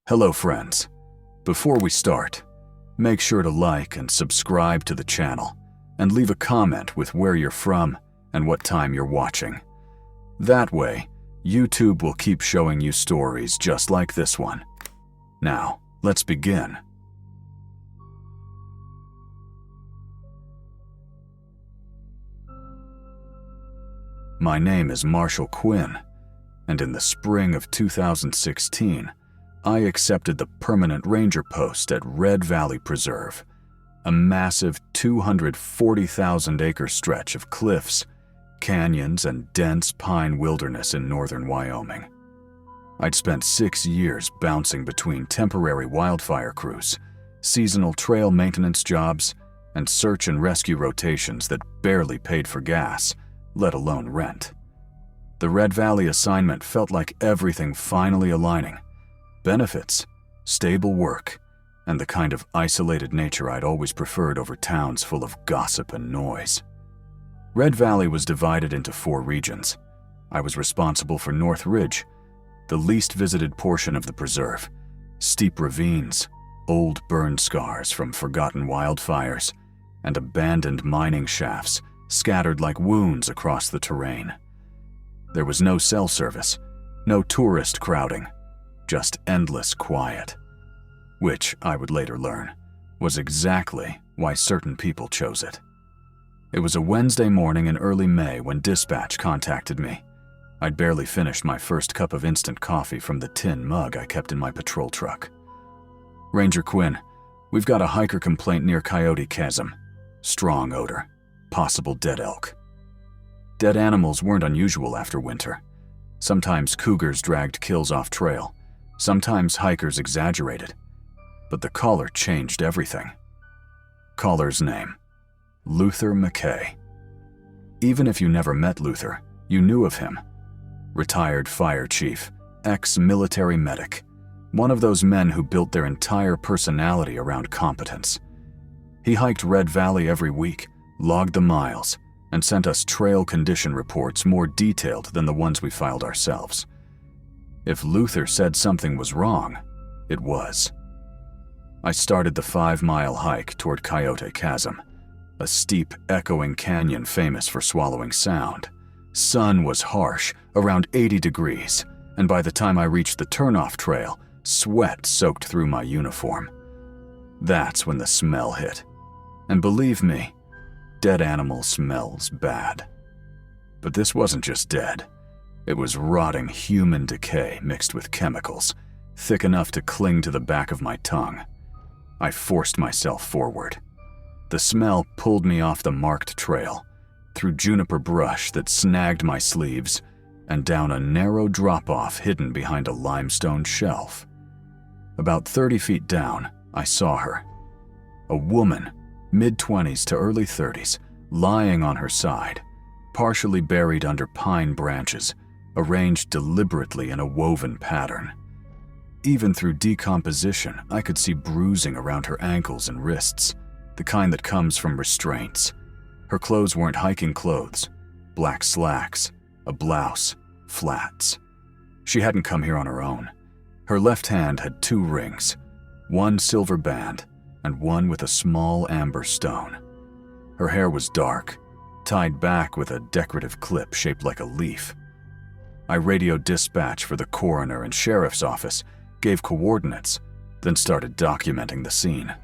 Hello friends. Before we start, make sure to like and subscribe to the channel and leave a comment with where you're from and what time you're watching. That way, YouTube will keep showing you stories just like this one. Now, let's begin. My name is Marshall Quinn, and in the spring of 2016, I accepted the permanent ranger post at Red Valley Preserve, a massive 240,000-acre stretch of cliffs, canyons, and dense pine wilderness in northern Wyoming. I'd spent 6 years bouncing between temporary wildfire crews, seasonal trail maintenance jobs, and search and rescue rotations that barely paid for gas, let alone rent. The Red Valley assignment felt like everything finally aligning. Benefits, stable work, and the kind of isolated nature I'd always preferred over towns full of gossip and noise. Red Valley was divided into 4 regions. I was responsible for North Ridge, the least visited portion of the preserve. Steep ravines, old burn scars from forgotten wildfires, and abandoned mining shafts scattered like wounds across the terrain. There was no cell service, no tourist crowding, just endless quiet, which I would later learn was exactly why certain people chose it. It was a Wednesday morning in early May when dispatch contacted me. I'd barely finished my first cup of instant coffee from the tin mug I kept in my patrol truck. "Ranger Quinn, we've got a hiker complaint near Coyote Chasm. Strong odor, possible dead elk." Dead animals weren't unusual after winter. Sometimes cougars dragged kills off trail. Sometimes hikers exaggerated, but the caller changed everything. Caller's name: Luther McKay. Even if you never met Luther, you knew of him. Retired fire chief, ex-military medic, one of those men who built their entire personality around competence. He hiked Red Valley every week, logged the miles, and sent us trail condition reports more detailed than the ones we filed ourselves. If Luther said something was wrong, it was. I started the 5-mile hike toward Coyote Chasm, a steep, echoing canyon famous for swallowing sound. Sun was harsh, around 80 degrees, and by the time I reached the turnoff trail, sweat soaked through my uniform. That's when the smell hit. And believe me, dead animal smells bad. But this wasn't just dead. It was rotting human decay mixed with chemicals, thick enough to cling to the back of my tongue. I forced myself forward. The smell pulled me off the marked trail, through juniper brush that snagged my sleeves, and down a narrow drop-off hidden behind a limestone shelf. About 30 feet down, I saw her. A woman, mid-20s to early 30s, lying on her side, partially buried under pine branches, arranged deliberately in a woven pattern. Even through decomposition, I could see bruising around her ankles and wrists, the kind that comes from restraints. Her clothes weren't hiking clothes: black slacks, a blouse, flats. She hadn't come here on her own. Her left hand had 2 rings, one silver band and one with a small amber stone. Her hair was dark, tied back with a decorative clip shaped like a leaf. I radioed dispatch for the coroner and sheriff's office, gave coordinates, then started documenting the scene.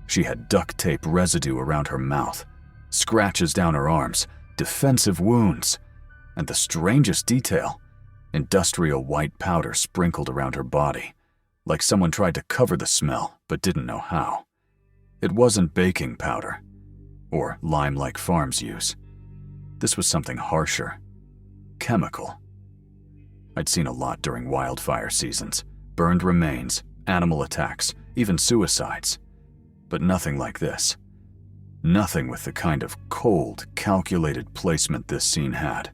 She had duct tape residue around her mouth, scratches down her arms, defensive wounds, and the strangest detail, industrial white powder sprinkled around her body, like someone tried to cover the smell but didn't know how. It wasn't baking powder, or lime-like farms use. This was something harsher, chemical. I'd seen a lot during wildfire seasons: burned remains, animal attacks, even suicides. But nothing like this. Nothing with the kind of cold, calculated placement this scene had.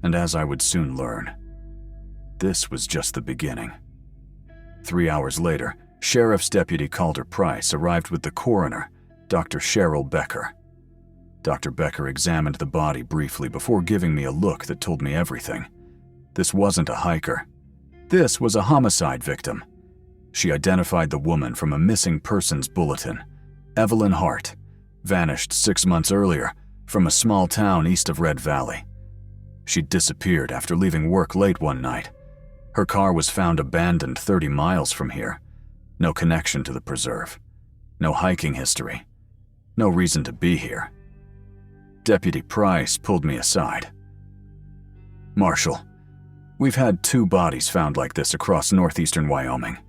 And as I would soon learn, this was just the beginning. 3 hours later, Sheriff's Deputy Calder Price arrived with the coroner, Dr. Cheryl Becker. Dr. Becker examined the body briefly before giving me a look that told me everything. This wasn't a hiker. This was a homicide victim. She identified the woman from a missing persons bulletin. Evelyn Hart, vanished 6 months earlier from a small town east of Red Valley. She'd disappeared after leaving work late one night. Her car was found abandoned 30 miles from here. No connection to the preserve. No hiking history. No reason to be here. Deputy Price pulled me aside. "Marshal, we've had 2 bodies found like this across northeastern Wyoming.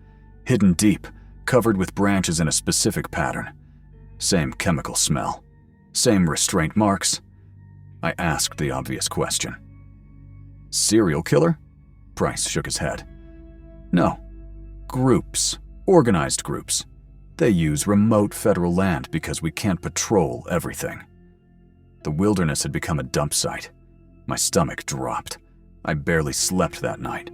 Hidden deep, covered with branches in a specific pattern. Same chemical smell. Same restraint marks." I asked the obvious question. "Serial killer?" Price shook his head. "No. Groups. Organized groups. They use remote federal land because we can't patrol everything." The wilderness had become a dump site. My stomach dropped. I barely slept that night.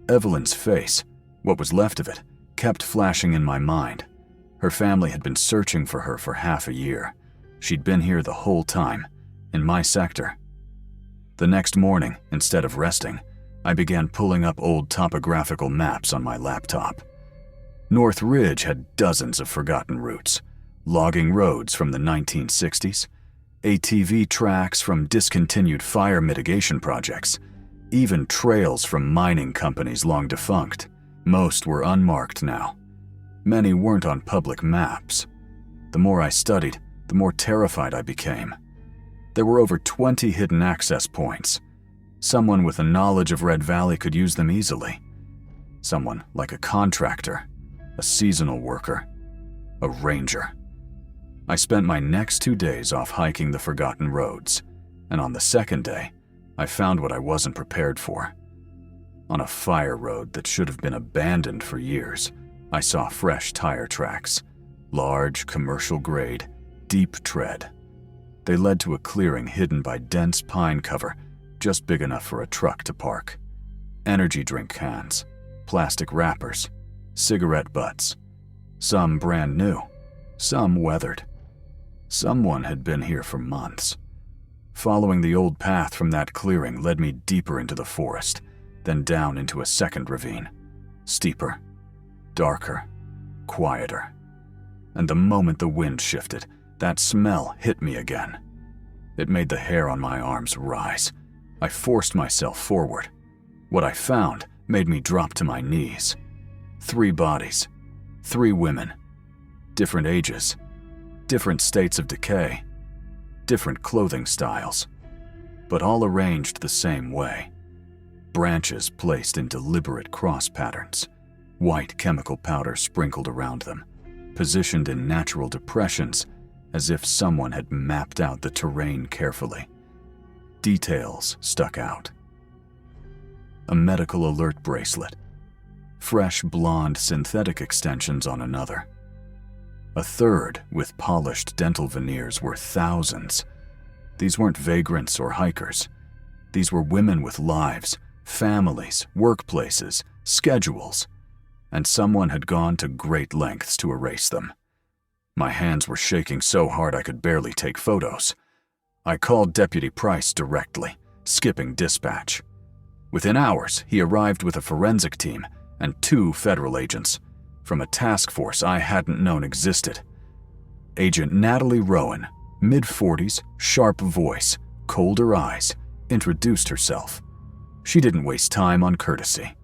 Evelyn's face, what was left of it, kept flashing in my mind. Her family had been searching for her for half a year. She'd been here the whole time, in my sector. The next morning, instead of resting, I began pulling up old topographical maps on my laptop. North Ridge had dozens of forgotten routes, logging roads from the 1960s, ATV tracks from discontinued fire mitigation projects, even trails from mining companies long defunct. Most were unmarked now. Many weren't on public maps. The more I studied, the more terrified I became. There were over 20 hidden access points. Someone with a knowledge of Red Valley could use them easily. Someone like a contractor, a seasonal worker, a ranger. I spent my next 2 days off hiking the forgotten roads, and on the second day, I found what I wasn't prepared for. On a fire road that should have been abandoned for years, I saw fresh tire tracks, large, commercial-grade, deep tread. They led to a clearing hidden by dense pine cover, just big enough for a truck to park. Energy drink cans, plastic wrappers, cigarette butts. Some brand new, some weathered. Someone had been here for months. Following the old path from that clearing led me deeper into the forest, then down into a second ravine. Steeper, darker, quieter. And the moment the wind shifted, that smell hit me again. It made the hair on my arms rise. I forced myself forward. What I found made me drop to my knees. 3 bodies, 3 women, different ages, different states of decay, different clothing styles, but all arranged the same way. Branches placed in deliberate cross patterns, white chemical powder sprinkled around them, positioned in natural depressions as if someone had mapped out the terrain carefully. Details stuck out. A medical alert bracelet, fresh blonde synthetic extensions on another. A third with polished dental veneers were thousands. These weren't vagrants or hikers. These were women with lives, families, workplaces, schedules, and someone had gone to great lengths to erase them. My hands were shaking so hard I could barely take photos. I called Deputy Price directly, skipping dispatch. Within hours, he arrived with a forensic team and 2 federal agents from a task force I hadn't known existed. Agent Natalie Rowan, mid-40s, sharp voice, colder eyes, introduced herself. She didn't waste time on courtesy.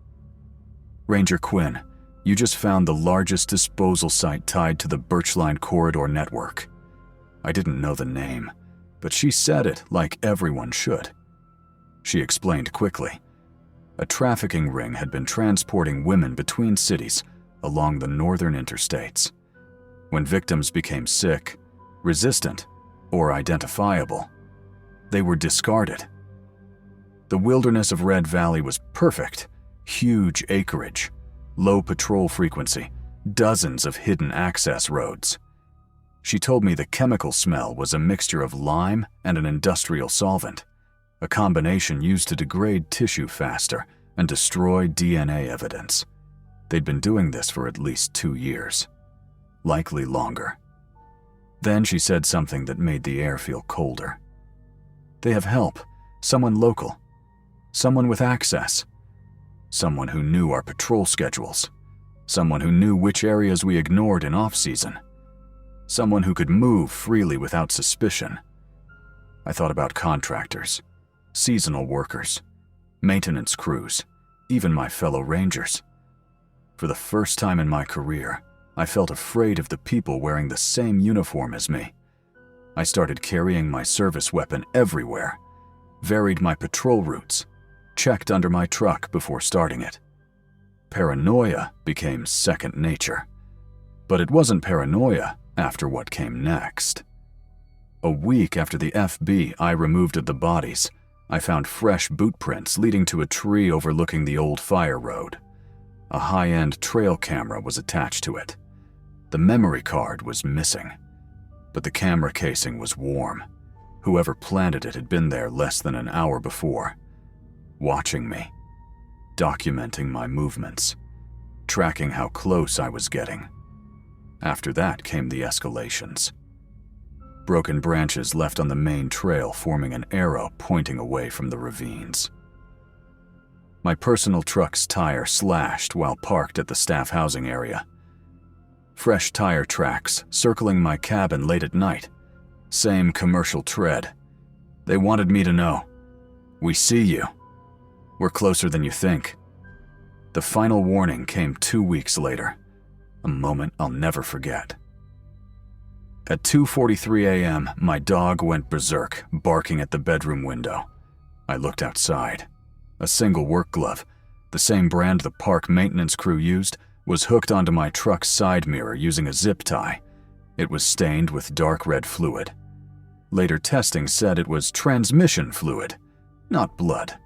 "Ranger Quinn, you just found the largest disposal site tied to the Birchline Corridor network." I didn't know the name, but she said it like everyone should. She explained quickly. A trafficking ring had been transporting women between cities along the northern interstates. When victims became sick, resistant, or identifiable, they were discarded. The wilderness of Red Valley was perfect, huge acreage, low patrol frequency, dozens of hidden access roads. She told me the chemical smell was a mixture of lime and an industrial solvent, a combination used to degrade tissue faster and destroy DNA evidence. They'd been doing this for at least 2 years, likely longer. Then she said something that made the air feel colder. "They have help, someone local, someone with access, someone who knew our patrol schedules. Someone who knew which areas we ignored in off-season. Someone who could move freely without suspicion. I thought about contractors, seasonal workers, maintenance crews, even my fellow rangers. For the first time in my career, I felt afraid of the people wearing the same uniform as me. I started carrying my service weapon everywhere, varied my patrol routes, checked under my truck before starting it. Paranoia became second nature. But it wasn't paranoia after what came next. A week after the FBI removed the bodies, I found fresh boot prints leading to a tree overlooking the old fire road. A high-end trail camera was attached to it. The memory card was missing, but the camera casing was warm. Whoever planted it had been there less than an hour before, watching me, documenting my movements, tracking how close I was getting. After that came the escalations. Broken branches left on the main trail forming an arrow pointing away from the ravines. My personal truck's tire slashed while parked at the staff housing area. Fresh tire tracks circling my cabin late at night. Same commercial tread. They wanted me to know, "We see you. We're closer than you think." The final warning came 2 weeks later, a moment I'll never forget. At 2:43 a.m., my dog went berserk, barking at the bedroom window. I looked outside. A single work glove, the same brand the park maintenance crew used, was hooked onto my truck's side mirror using a zip tie. It was stained with dark red fluid. Later testing said it was transmission fluid, not blood.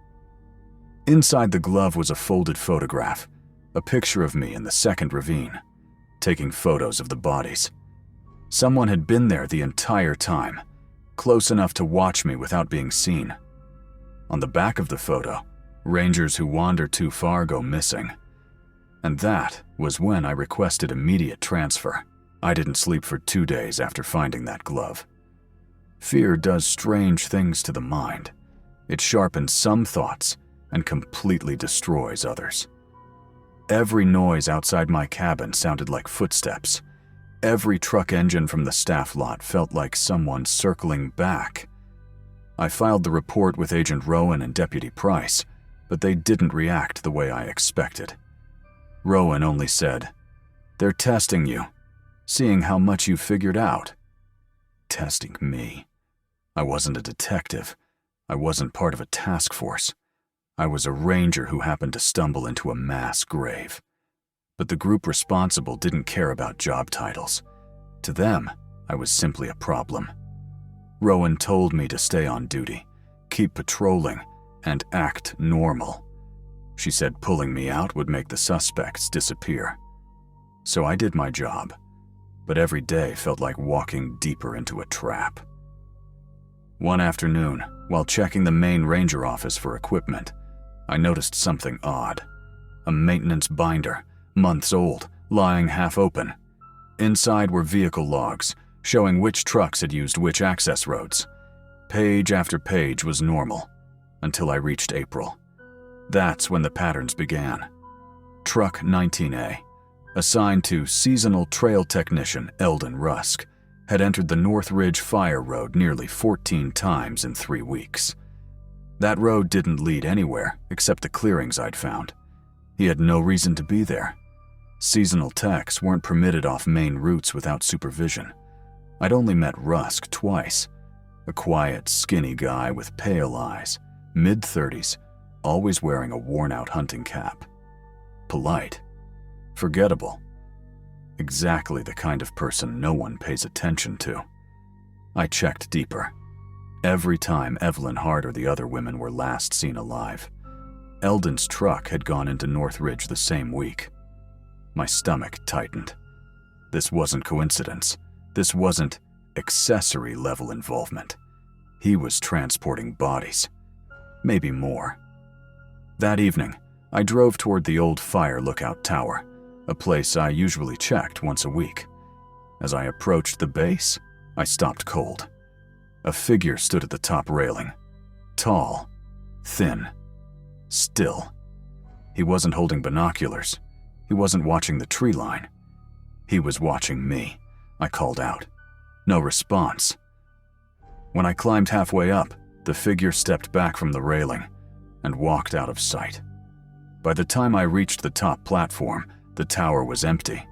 Inside the glove was a folded photograph, a picture of me in the second ravine, taking photos of the bodies. Someone had been there the entire time, close enough to watch me without being seen. On the back of the photo, rangers who wander too far go missing. And that was when I requested immediate transfer. I didn't sleep for 2 days after finding that glove. Fear does strange things to the mind. It sharpens some thoughts and completely destroys others. Every noise outside my cabin sounded like footsteps. Every truck engine from the staff lot felt like someone circling back. I filed the report with Agent Rowan and Deputy Price, but they didn't react the way I expected. Rowan only said, "They're testing you, seeing how much you figured out." Testing me. I wasn't a detective. I wasn't part of a task force. I was a ranger who happened to stumble into a mass grave. But the group responsible didn't care about job titles. To them, I was simply a problem. Rowan told me to stay on duty, keep patrolling, and act normal. She said pulling me out would make the suspects disappear. So I did my job, but every day felt like walking deeper into a trap. One afternoon, while checking the main ranger office for equipment, I noticed something odd. A maintenance binder, months old, lying half open. Inside were vehicle logs, showing which trucks had used which access roads. Page after page was normal, until I reached April. That's when the patterns began. Truck 19A, assigned to seasonal trail technician Eldon Rusk, had entered the North Ridge Fire Road nearly 14 times in 3 weeks. That road didn't lead anywhere except the clearings I'd found. He had no reason to be there. Seasonal techs weren't permitted off main routes without supervision. I'd only met Rusk twice. A quiet, skinny guy with pale eyes, mid-30s, always wearing a worn-out hunting cap. Polite. Forgettable. Exactly the kind of person no one pays attention to. I checked deeper. Every time Evelyn Hart or the other women were last seen alive. Eldon's truck had gone into North Ridge the same week. My stomach tightened. This wasn't coincidence. This wasn't accessory-level involvement. He was transporting bodies. Maybe more. That evening, I drove toward the old fire lookout tower, a place I usually checked once a week. As I approached the base, I stopped cold. A figure stood at the top railing. Tall, thin, still. He wasn't holding binoculars. He wasn't watching the tree line. He was watching me. I called out. No response. When I climbed halfway up, the figure stepped back from the railing and walked out of sight. By the time I reached the top platform, the tower was empty.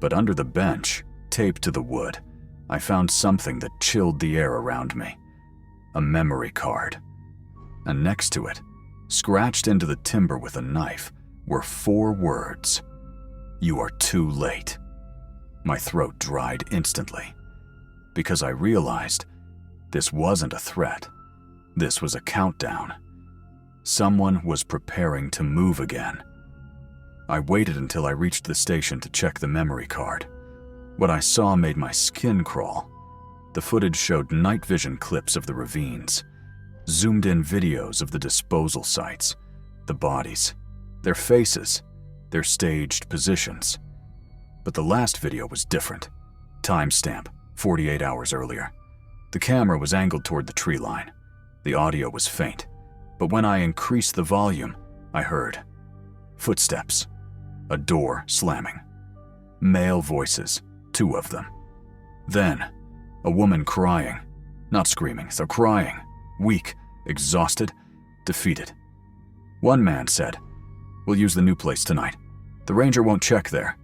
But under the bench, taped to the wood, I found something that chilled the air around me. A memory card. And next to it, scratched into the timber with a knife, were 4 words. "You are too late." My throat dried instantly, because I realized this wasn't a threat. This was a countdown. Someone was preparing to move again. I waited until I reached the station to check the memory card. What I saw made my skin crawl. The footage showed night vision clips of the ravines, zoomed-in videos of the disposal sites, the bodies, their faces, their staged positions. But the last video was different. Timestamp, 48 hours earlier. The camera was angled toward the tree line. The audio was faint, but when I increased the volume, I heard footsteps, a door slamming, male voices, 2 of them. Then, a woman crying, not screaming, so crying, weak, exhausted, defeated. One man said, "We'll use the new place tonight. The ranger won't check there."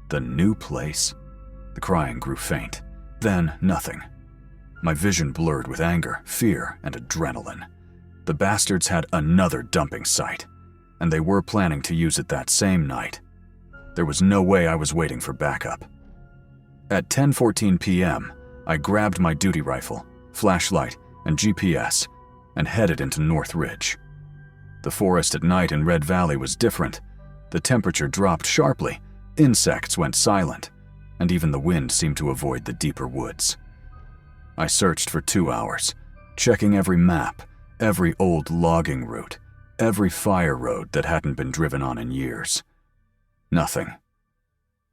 The new place? The crying grew faint. Then nothing. My vision blurred with anger, fear, and adrenaline. The bastards had another dumping site, and they were planning to use it that same night. There was no way I was waiting for backup. At 10:14 p.m., I grabbed my duty rifle, flashlight, and GPS, and headed into North Ridge. The forest at night in Red Valley was different. The temperature dropped sharply, insects went silent, and even the wind seemed to avoid the deeper woods. I searched for 2 hours, checking every map, every old logging route, every fire road that hadn't been driven on in years. Nothing.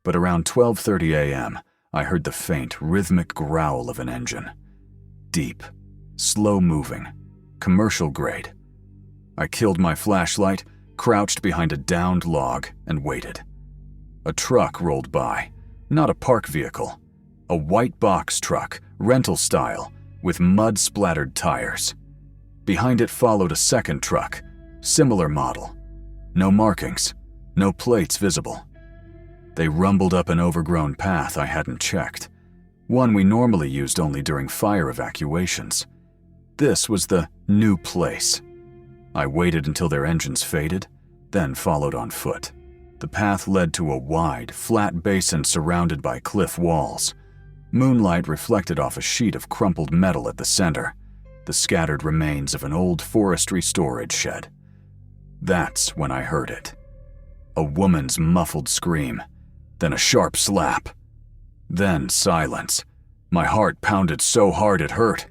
But around 12:30 a.m., I heard the faint, rhythmic growl of an engine. Deep, slow-moving, commercial grade. I killed my flashlight, crouched behind a downed log, and waited. A truck rolled by, not a park vehicle. A white box truck, rental style, with mud-splattered tires. Behind it followed a second truck, similar model. No markings, no plates visible. They rumbled up an overgrown path I hadn't checked, one we normally used only during fire evacuations. This was the new place. I waited until their engines faded, then followed on foot. The path led to a wide, flat basin surrounded by cliff walls. Moonlight reflected off a sheet of crumpled metal at the center, the scattered remains of an old forestry storage shed. That's when I heard it. A woman's muffled scream, then a sharp slap. Then silence. My heart pounded so hard it hurt.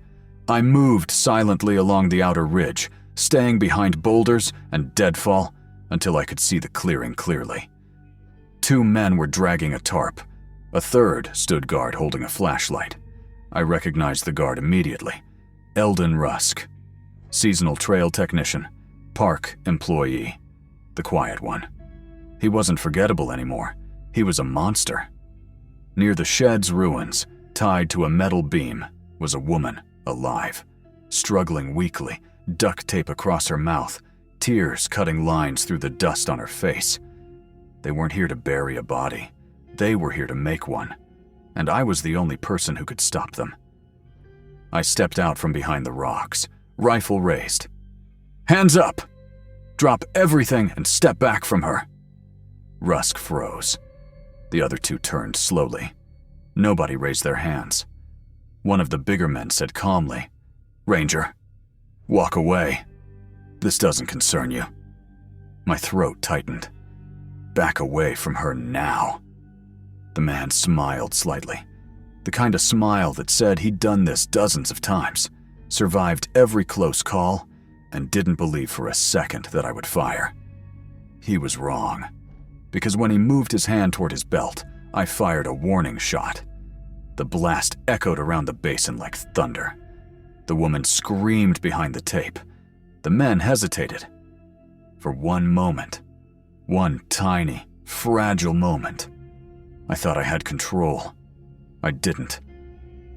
I moved silently along the outer ridge, staying behind boulders and deadfall until I could see the clearing clearly. 2 men were dragging a tarp. A third stood guard holding a flashlight. I recognized the guard immediately. Eldon Rusk. Seasonal trail technician. Park employee. The quiet one. He wasn't forgettable anymore. He was a monster. Near the shed's ruins, tied to a metal beam, was a woman, alive. Struggling weakly, duct tape across her mouth, tears cutting lines through the dust on her face. They weren't here to bury a body. They were here to make one, and I was the only person who could stop them. I stepped out from behind the rocks, rifle raised. "Hands up! Drop everything and step back from her." Rusk froze. The other 2 turned slowly. Nobody raised their hands. One of the bigger men said calmly, "Ranger, walk away. This doesn't concern you." My throat tightened. Back away from her now. The man smiled slightly, the kind of smile that said he'd done this dozens of times, survived every close call, and didn't believe for a second that I would fire. He was wrong, because when he moved his hand toward his belt, I fired a warning shot. The blast echoed around the basin like thunder. The woman screamed behind the tape. The men hesitated. For one moment, one tiny, fragile moment. I thought I had control. I didn't.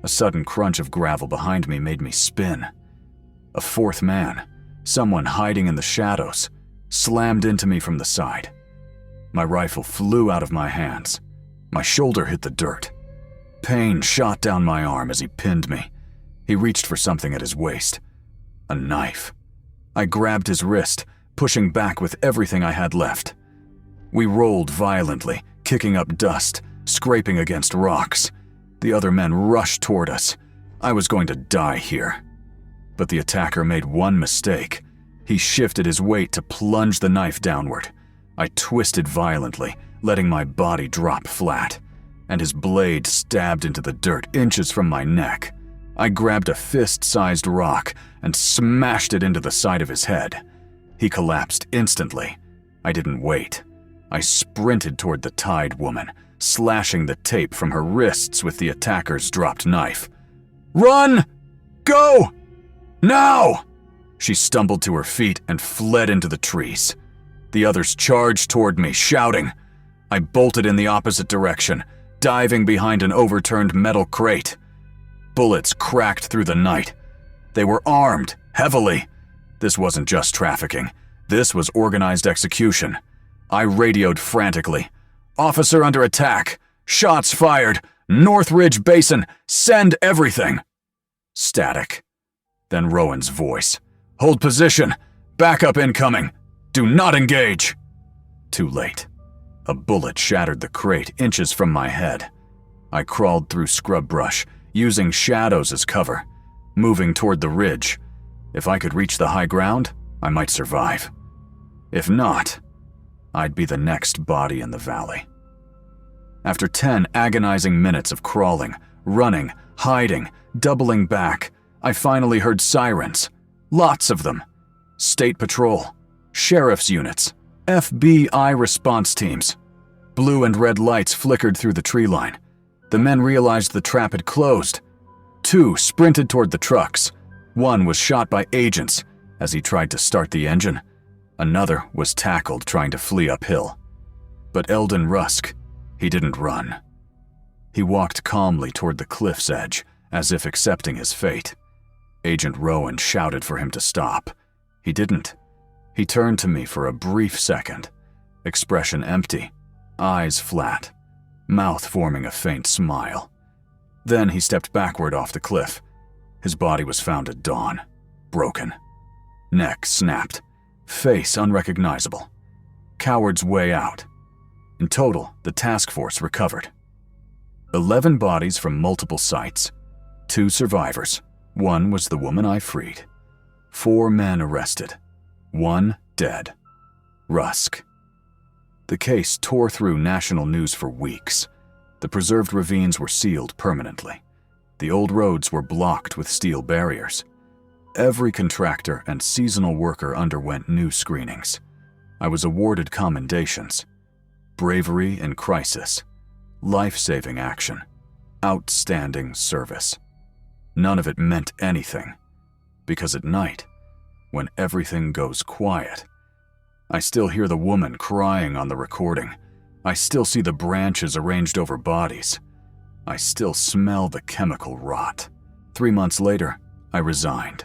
A sudden crunch of gravel behind me made me spin. A fourth man, someone hiding in the shadows, slammed into me from the side. My rifle flew out of my hands. My shoulder hit the dirt. Pain shot down my arm as he pinned me. He reached for something at his waist. A knife. I grabbed his wrist, pushing back with everything I had left. We rolled violently, kicking up dust, scraping against rocks. The other men rushed toward us. I was going to die here. But the attacker made one mistake. He shifted his weight to plunge the knife downward. I twisted violently, letting my body drop flat, and his blade stabbed into the dirt inches from my neck. I grabbed a fist-sized rock and smashed it into the side of his head. He collapsed instantly. I didn't wait. I sprinted toward the tied woman, slashing the tape from her wrists with the attacker's dropped knife. "Run! Go! Now!" She stumbled to her feet and fled into the trees. The others charged toward me, shouting. I bolted in the opposite direction, diving behind an overturned metal crate. Bullets cracked through the night. They were armed, heavily. This wasn't just trafficking. This was organized execution. I radioed frantically. "Officer under attack! Shots fired! Northridge Basin! Send everything!" Static. Then Rowan's voice. "Hold position! Backup incoming! Do not engage!" Too late. A bullet shattered the crate inches from my head. I crawled through scrub brush, using shadows as cover, moving toward the ridge. If I could reach the high ground, I might survive. If not, I'd be the next body in the valley. After 10 agonizing minutes of crawling, running, hiding, doubling back, I finally heard sirens. Lots of them. State Patrol, sheriff's units, FBI response teams. Blue and red lights flickered through the tree line. The men realized the trap had closed. 2 sprinted toward the trucks. 1 was shot by agents as he tried to start the engine. Another was tackled trying to flee uphill. But Eldon Rusk, he didn't run. He walked calmly toward the cliff's edge, as if accepting his fate. Agent Rowan shouted for him to stop. He didn't. He turned to me for a brief second, expression empty, eyes flat, mouth forming a faint smile. Then he stepped backward off the cliff. His body was found at dawn, broken. Neck snapped, face unrecognizable. Coward's way out. In total, the task force recovered. 11 bodies from multiple sites. 2 survivors. 1 was the woman I freed. 4 men arrested. 1 dead. Rusk. The case tore through national news for weeks. The preserved ravines were sealed permanently. The old roads were blocked with steel barriers. Every contractor and seasonal worker underwent new screenings. I was awarded commendations. Bravery in crisis. Life-saving action. Outstanding service. None of it meant anything. Because at night, when everything goes quiet, I still hear the woman crying on the recording. I still see the branches arranged over bodies. I still smell the chemical rot. 3 months later, I resigned.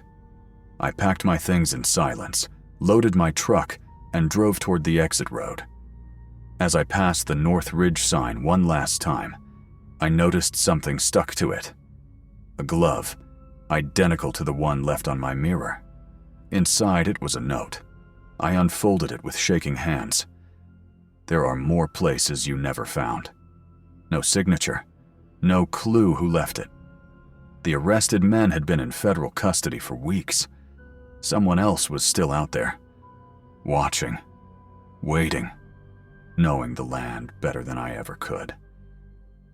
I packed my things in silence, loaded my truck, and drove toward the exit road. As I passed the North Ridge sign one last time, I noticed something stuck to it. A glove, identical to the one left on my mirror. Inside it was a note. I unfolded it with shaking hands. There are more places you never found. No signature. No clue who left it. The arrested men had been in federal custody for weeks. Someone else was still out there. Watching. Waiting. Knowing the land better than I ever could.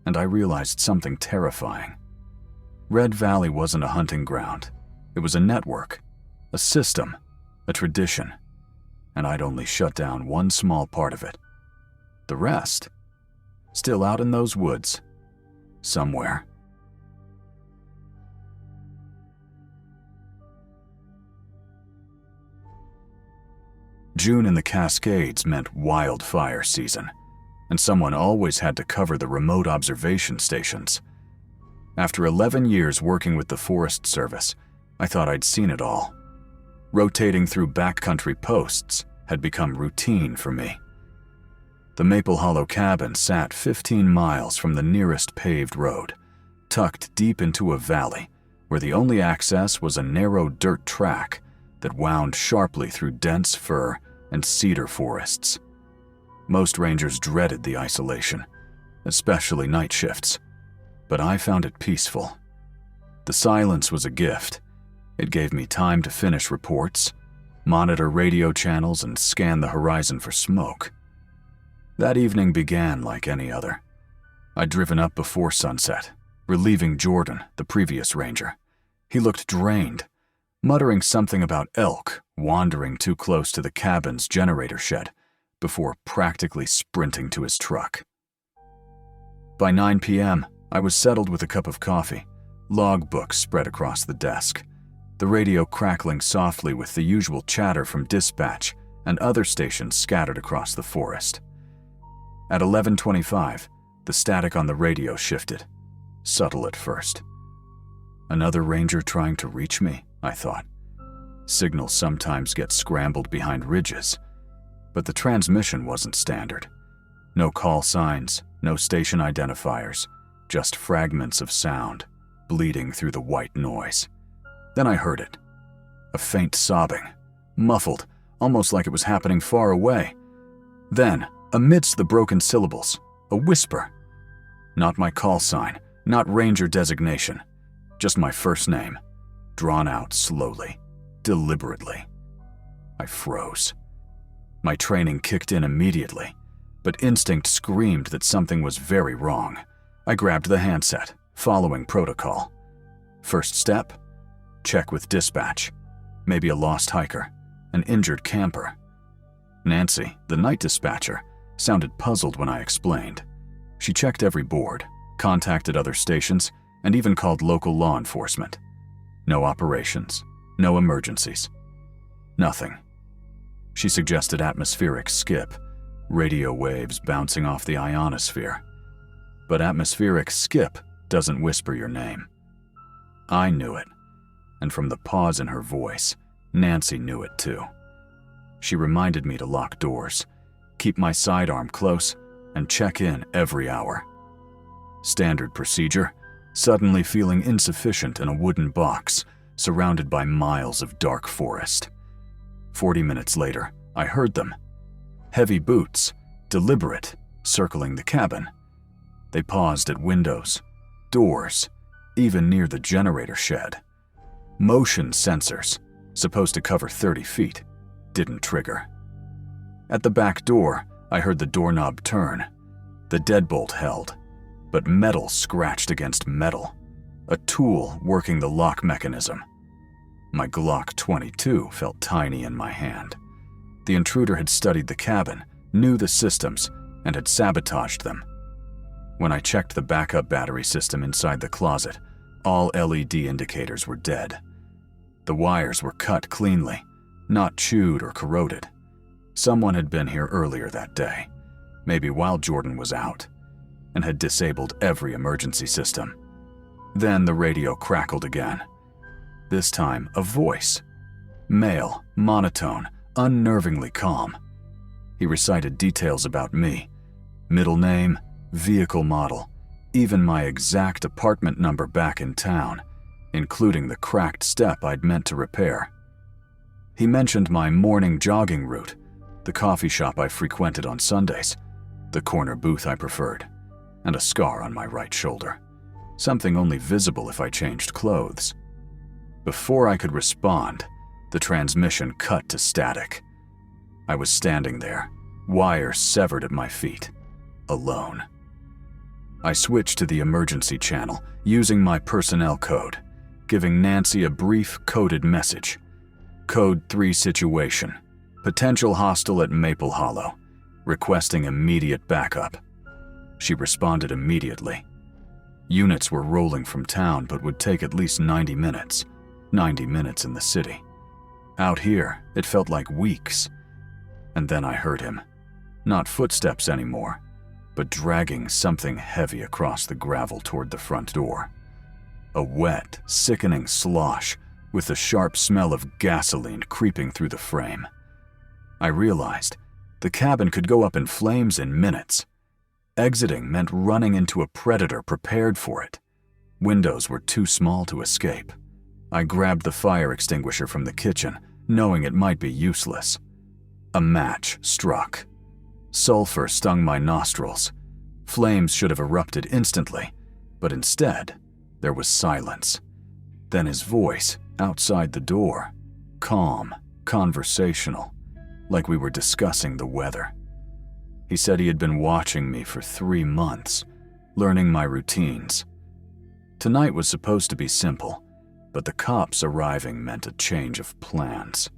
And I realized something terrifying. Red Valley wasn't a hunting ground. It was a network. A system. A tradition. And I'd only shut down one small part of it. The rest, still out in those woods, somewhere. June in the Cascades meant wildfire season. and someone always had to cover the remote observation stations. After 11 years working with the Forest Service, I thought I'd seen it all. Rotating through backcountry posts had become routine for me. The Maple Hollow cabin sat 15 miles from the nearest paved road, tucked deep into a valley where the only access was a narrow dirt track that wound sharply through dense fir and cedar forests. Most rangers dreaded the isolation, especially night shifts, but I found it peaceful. The silence was a gift. It gave me time to finish reports, monitor radio channels, and scan the horizon for smoke. That evening began like any other. I'd driven up before sunset, relieving Jordan, the previous ranger. He looked drained, muttering something about elk wandering too close to the cabin's generator shed before practically sprinting to his truck. By 9 p.m., I was settled with a cup of coffee, logbooks spread across the desk, the radio crackling softly with the usual chatter from dispatch and other stations scattered across the forest. At 11:25, the static on the radio shifted, subtle at first. Another ranger trying to reach me, I thought. Signals sometimes get scrambled behind ridges, but the transmission wasn't standard. No call signs, no station identifiers, just fragments of sound bleeding through the white noise. Then I heard it. A faint sobbing, muffled, almost like it was happening far away. Then, amidst the broken syllables, a whisper. Not my call sign, not ranger designation, just my first name, drawn out slowly, deliberately. I froze. My training kicked in immediately, but instinct screamed that something was very wrong. I grabbed the handset, following protocol. First step? Check with dispatch. Maybe a lost hiker, an injured camper. Nancy, the night dispatcher, sounded puzzled when I explained. She checked every board, contacted other stations, and even called local law enforcement. No operations, no emergencies. Nothing. She suggested atmospheric skip, radio waves bouncing off the ionosphere. But atmospheric skip doesn't whisper your name. I knew it, and from the pause in her voice, Nancy knew it too. She reminded me to lock doors, keep my sidearm close, and check in every hour. Standard procedure, suddenly feeling insufficient in a wooden box surrounded by miles of dark forest. 40 minutes later, I heard them. Heavy boots, deliberate, circling the cabin. They paused at windows, doors, even near the generator shed. Motion sensors, supposed to cover 30 feet, didn't trigger. At the back door, I heard the doorknob turn. The deadbolt held, but metal scratched against metal. A tool working the lock mechanism. My Glock 22 felt tiny in my hand. The intruder had studied the cabin, knew the systems, and had sabotaged them. When I checked the backup battery system inside the closet, all LED indicators were dead. The wires were cut cleanly, not chewed or corroded. Someone had been here earlier that day, maybe while Jordan was out, and had disabled every emergency system. Then the radio crackled again. This time, a voice. Male, monotone, unnervingly calm. He recited details about me. Middle name, vehicle model, even my exact apartment number back in town, including the cracked step I'd meant to repair. He mentioned my morning jogging route, the coffee shop I frequented on Sundays, the corner booth I preferred, and a scar on my right shoulder, something only visible if I changed clothes. Before I could respond, the transmission cut to static. I was standing there, wires severed at my feet, alone. I switched to the emergency channel, using my personnel code, giving Nancy a brief coded message. Code 3 situation. Potential hostile at Maple Hollow. Requesting immediate backup. She responded immediately. Units were rolling from town but would take at least 90 minutes. 90 minutes in the city. Out here, it felt like weeks. And then I heard him. Not footsteps anymore. but dragging something heavy across the gravel toward the front door. A wet, sickening slosh with the sharp smell of gasoline creeping through the frame. I realized the cabin could go up in flames in minutes. Exiting meant running into a predator prepared for it. Windows were too small to escape. I grabbed the fire extinguisher from the kitchen, knowing it might be useless. A match struck. Sulfur stung my nostrils. Flames should have erupted instantly, but instead, there was silence. Then his voice, outside the door, calm, conversational, like we were discussing the weather. He said he had been watching me for 3 months, learning my routines. Tonight was supposed to be simple, but the cops arriving meant a change of plans.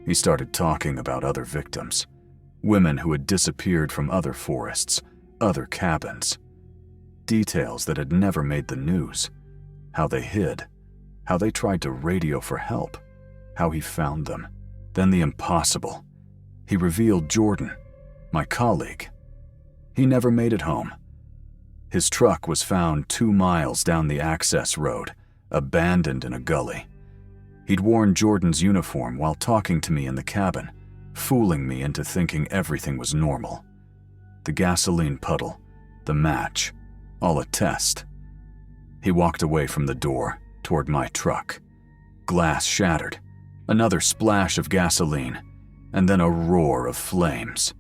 He started talking about other victims, women who had disappeared from other forests, other cabins. Details that had never made the news. How they hid, how they tried to radio for help, how he found them. Then the impossible. He revealed Jordan, my colleague. He never made it home. His truck was found 2 miles down the access road, abandoned in a gully. He'd worn Jordan's uniform while talking to me in the cabin, fooling me into thinking everything was normal. The gasoline puddle, the match, all a test. He walked away from the door, toward my truck. Glass shattered, another splash of gasoline, and then a roar of flames.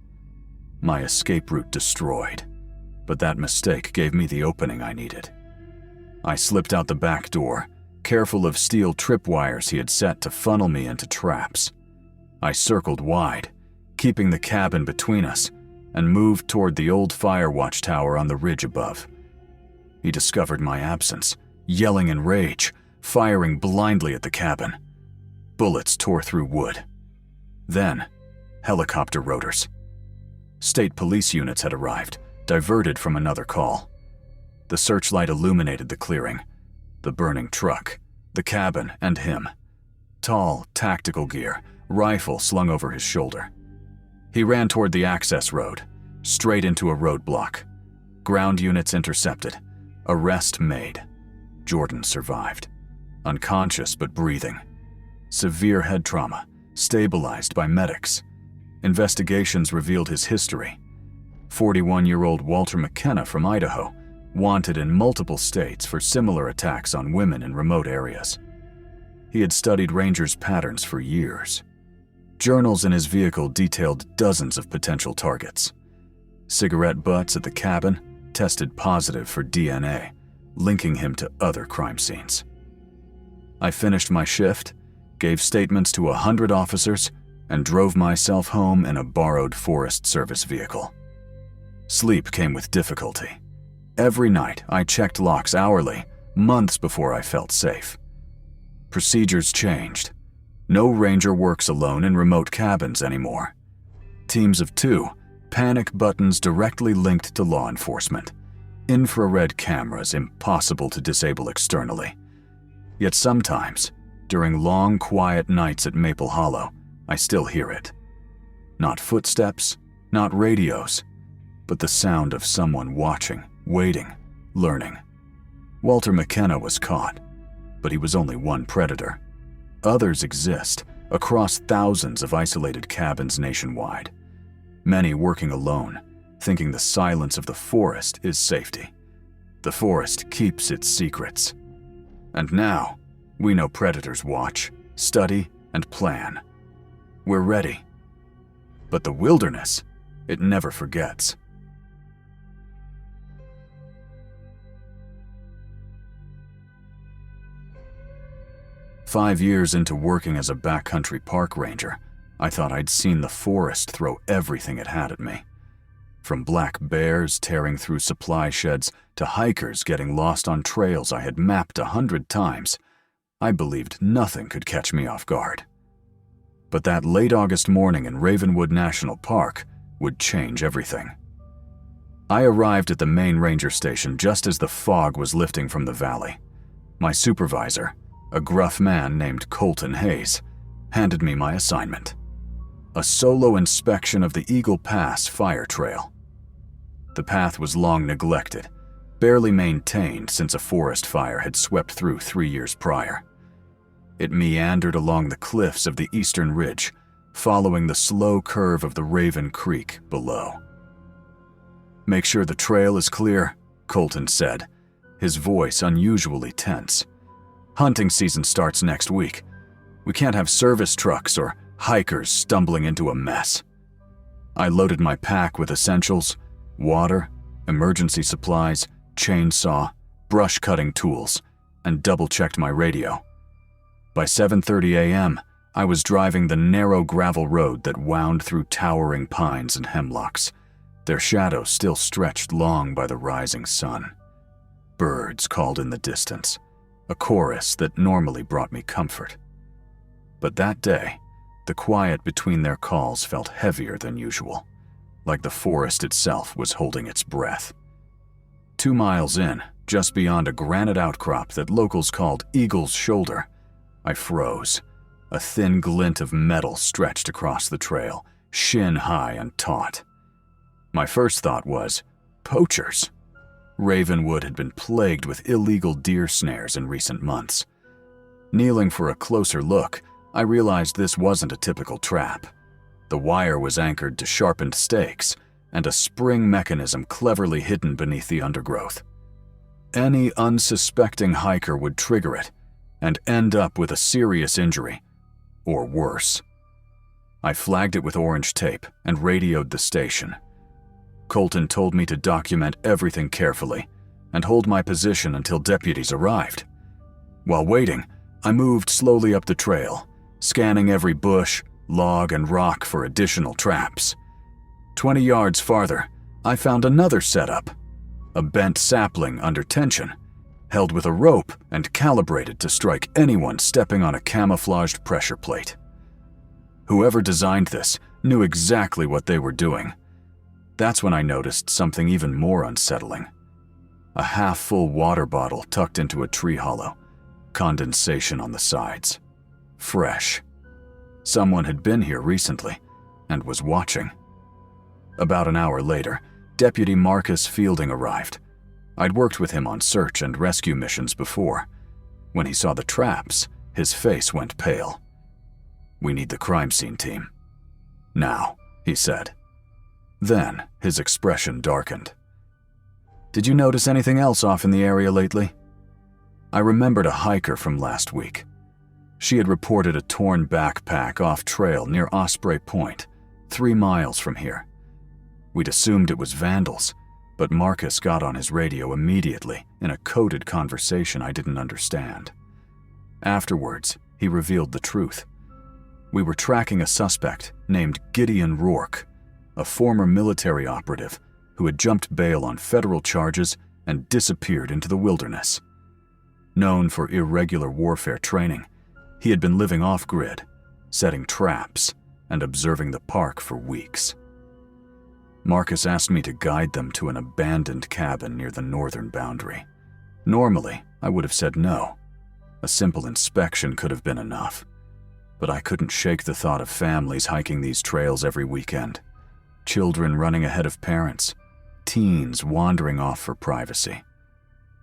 My escape route destroyed, but that mistake gave me the opening I needed. I slipped out the back door, careful of steel tripwires he had set to funnel me into traps. I circled wide, keeping the cabin between us, and moved toward the old fire watchtower on the ridge above. He discovered my absence, yelling in rage, firing blindly at the cabin. Bullets tore through wood. Then, helicopter rotors. State police units had arrived, diverted from another call. The searchlight illuminated the clearing, the burning truck, the cabin, and him. Tall, tactical gear, rifle slung over his shoulder. He ran toward the access road, straight into a roadblock. Ground units intercepted. Arrest made. Jordan survived. Unconscious but breathing. Severe head trauma, stabilized by medics. Investigations revealed his history. 41-year-old Walter McKenna from Idaho, wanted in multiple states for similar attacks on women in remote areas. He had studied Rangers' patterns for years. Journals in his vehicle detailed dozens of potential targets. Cigarette butts at the cabin tested positive for DNA, linking him to other crime scenes. I finished my shift, gave statements to 100 officers, and drove myself home in a borrowed Forest Service vehicle. Sleep came with difficulty. Every night, I checked locks hourly, months before I felt safe. Procedures changed. No ranger works alone in remote cabins anymore. Teams of 2, panic buttons directly linked to law enforcement. Infrared cameras impossible to disable externally. Yet sometimes, during long, quiet nights at Maple Hollow, I still hear it. Not footsteps, not radios, but the sound of someone watching, waiting, learning. Walter McKenna was caught, but he was only one predator. Others exist across thousands of isolated cabins nationwide. Many working alone, thinking the silence of the forest is safety. The forest keeps its secrets. And now, we know predators watch, study, and plan. We're ready. But the wilderness, it never forgets. "5 years into working as a backcountry park ranger, I thought I'd seen the forest throw everything it had at me. From black bears tearing through supply sheds to hikers getting lost on trails I had mapped 100 times, I believed nothing could catch me off guard. But that late August morning in Ravenwood National Park would change everything. I arrived at the main ranger station just as the fog was lifting from the valley. My supervisor, a gruff man named Colton Hayes, handed me my assignment. A solo inspection of the Eagle Pass fire trail. The path was long neglected, barely maintained since a forest fire had swept through 3 years prior. It meandered along the cliffs of the eastern ridge, following the slow curve of the Raven Creek below. "Make sure the trail is clear," Colton said, his voice unusually tense. "Hunting season starts next week. We can't have service trucks or hikers stumbling into a mess." I loaded my pack with essentials: water, emergency supplies, chainsaw, brush-cutting tools, and double-checked my radio. By 7:30 a.m., I was driving the narrow gravel road that wound through towering pines and hemlocks, their shadows still stretched long by the rising sun. Birds called in the distance, a chorus that normally brought me comfort. But that day, the quiet between their calls felt heavier than usual, like the forest itself was holding its breath. 2 miles in, just beyond a granite outcrop that locals called Eagle's Shoulder, I froze. A thin glint of metal stretched across the trail, shin-high and taut. My first thought was, poachers. Ravenwood had been plagued with illegal deer snares in recent months. Kneeling for a closer look, I realized this wasn't a typical trap. The wire was anchored to sharpened stakes, and a spring mechanism cleverly hidden beneath the undergrowth. Any unsuspecting hiker would trigger it and end up with a serious injury, or worse. I flagged it with orange tape and radioed the station. Colton told me to document everything carefully and hold my position until deputies arrived. While waiting, I moved slowly up the trail, scanning every bush, log, and rock for additional traps. 20 yards farther, I found another setup, a bent sapling under tension, held with a rope and calibrated to strike anyone stepping on a camouflaged pressure plate. Whoever designed this knew exactly what they were doing. That's when I noticed something even more unsettling. A half-full water bottle tucked into a tree hollow, condensation on the sides. Fresh. Someone had been here recently and was watching. About an hour later, Deputy Marcus Fielding arrived. I'd worked with him on search and rescue missions before. When he saw the traps, his face went pale. "We need the crime scene team. Now," he said. Then, his expression darkened. "Did you notice anything else off in the area lately?" I remembered a hiker from last week. She had reported a torn backpack off-trail near Osprey Point, 3 miles from here. We'd assumed it was vandals, but Marcus got on his radio immediately in a coded conversation I didn't understand. Afterwards, he revealed the truth. We were tracking a suspect named Gideon Rourke, a former military operative who had jumped bail on federal charges and disappeared into the wilderness. Known for irregular warfare training, he had been living off-grid, setting traps, and observing the park for weeks. Marcus asked me to guide them to an abandoned cabin near the northern boundary. Normally, I would have said no. A simple inspection could have been enough. But I couldn't shake the thought of families hiking these trails every weekend. Children running ahead of parents. Teens wandering off for privacy.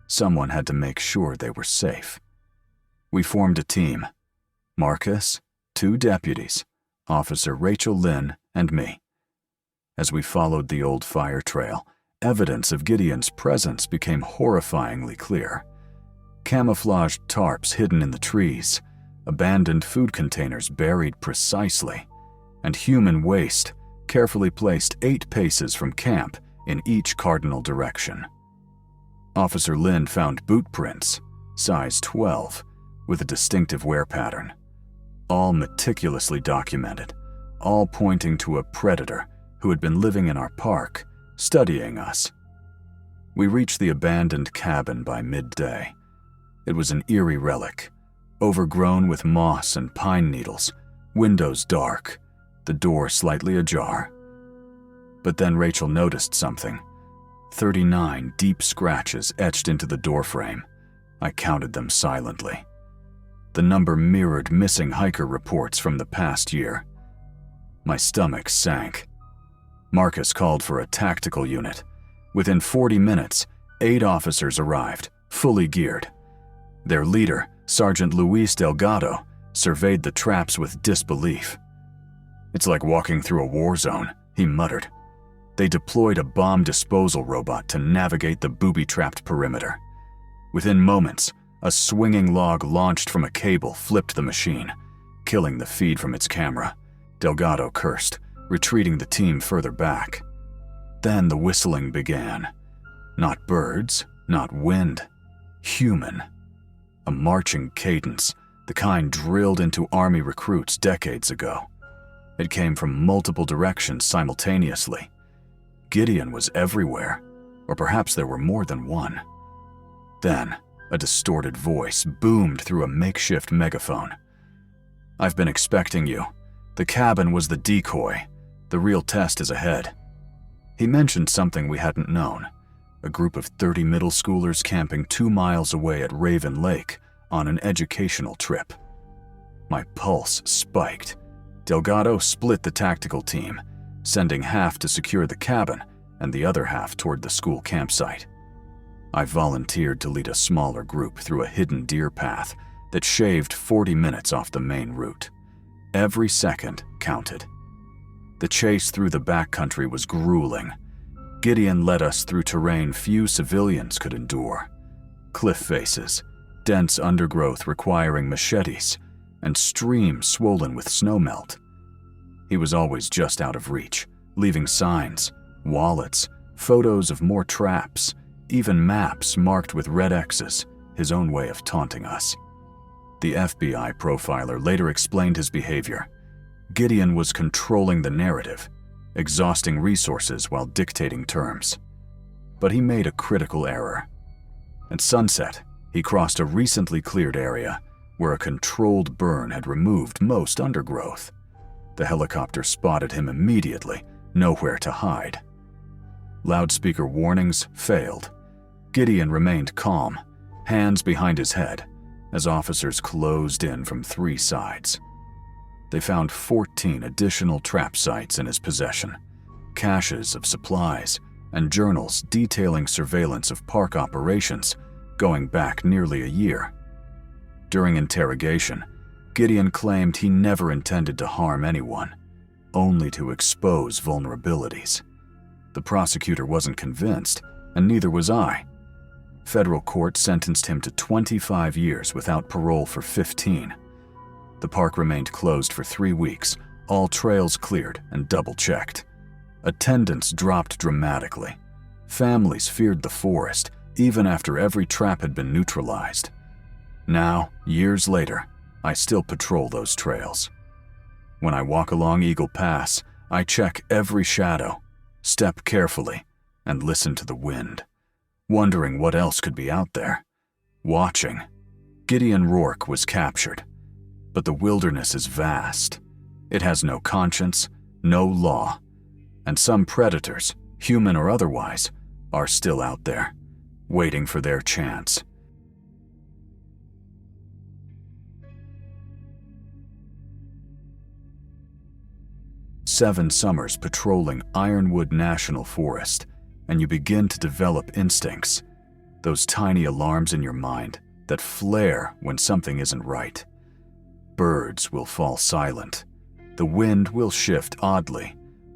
Someone had to make sure they were safe. We formed a team. Marcus, 2 deputies, Officer Rachel Lynn, and me. As we followed the old fire trail, evidence of Gideon's presence became horrifyingly clear. Camouflaged tarps hidden in the trees, abandoned food containers buried precisely, and human waste carefully placed 8 paces from camp in each cardinal direction. Officer Lynn found boot prints, size 12, with a distinctive wear pattern. All meticulously documented, all pointing to a predator who had been living in our park, studying us. We reached the abandoned cabin by midday. It was an eerie relic, overgrown with moss and pine needles, windows dark, the door slightly ajar. But then Rachel noticed something. 39 deep scratches etched into the doorframe. I counted them silently. The number mirrored missing hiker reports from the past year. My stomach sank. Marcus called for a tactical unit, Within 40 minutes, 8 officers arrived, fully geared. Their leader, Sergeant Luis Delgado, surveyed the traps with disbelief. "It's like walking through a war zone," he muttered. They deployed a bomb disposal robot to navigate the booby-trapped perimeter. Within moments, a swinging log launched from a cable flipped the machine, killing the feed from its camera. Delgado cursed, retreating the team further back. Then the whistling began. Not birds, not wind. Human. A marching cadence, the kind drilled into army recruits decades ago. It came from multiple directions simultaneously. Gideon was everywhere, or perhaps there were more than one. Then, a distorted voice boomed through a makeshift megaphone. "I've been expecting you. The cabin was the decoy. The real test is ahead." He mentioned something we hadn't known. A group of 30 middle schoolers camping 2 miles away at Raven Lake on an educational trip. My pulse spiked. Delgado split the tactical team, sending half to secure the cabin and the other half toward the school campsite. I volunteered to lead a smaller group through a hidden deer path that shaved 40 minutes off the main route. Every second counted. The chase through the backcountry was grueling. Gideon led us through terrain few civilians could endure. Cliff faces, dense undergrowth requiring machetes, and streams swollen with snowmelt. He was always just out of reach, leaving signs, wallets, photos of more traps, even maps marked with red X's, his own way of taunting us. The FBI profiler later explained his behavior. Gideon was controlling the narrative, exhausting resources while dictating terms. But he made a critical error. At sunset, he crossed a recently cleared area where a controlled burn had removed most undergrowth. The helicopter spotted him immediately, nowhere to hide. Loudspeaker warnings failed. Gideon remained calm, hands behind his head, as officers closed in from 3 sides. They found 14 additional trap sites in his possession, caches of supplies, and journals detailing surveillance of park operations going back nearly a year. During interrogation, Gideon claimed he never intended to harm anyone, only to expose vulnerabilities. The prosecutor wasn't convinced, and neither was I. Federal court sentenced him to 25 years without parole for 15. The park remained closed for 3 weeks, all trails cleared and double-checked. Attendance dropped dramatically. Families feared the forest, even after every trap had been neutralized. Now, years later, I still patrol those trails. When I walk along Eagle Pass, I check every shadow, step carefully, and listen to the wind, wondering what else could be out there. Watching. Gideon Rourke was captured. But the wilderness is vast. It has no conscience, no law, and some predators, human or otherwise, are still out there, waiting for their chance. Seven summers patrolling Ironwood National Forest, and you begin to develop instincts, those tiny alarms in your mind that flare when something isn't right. Birds will fall silent, the wind will shift oddly,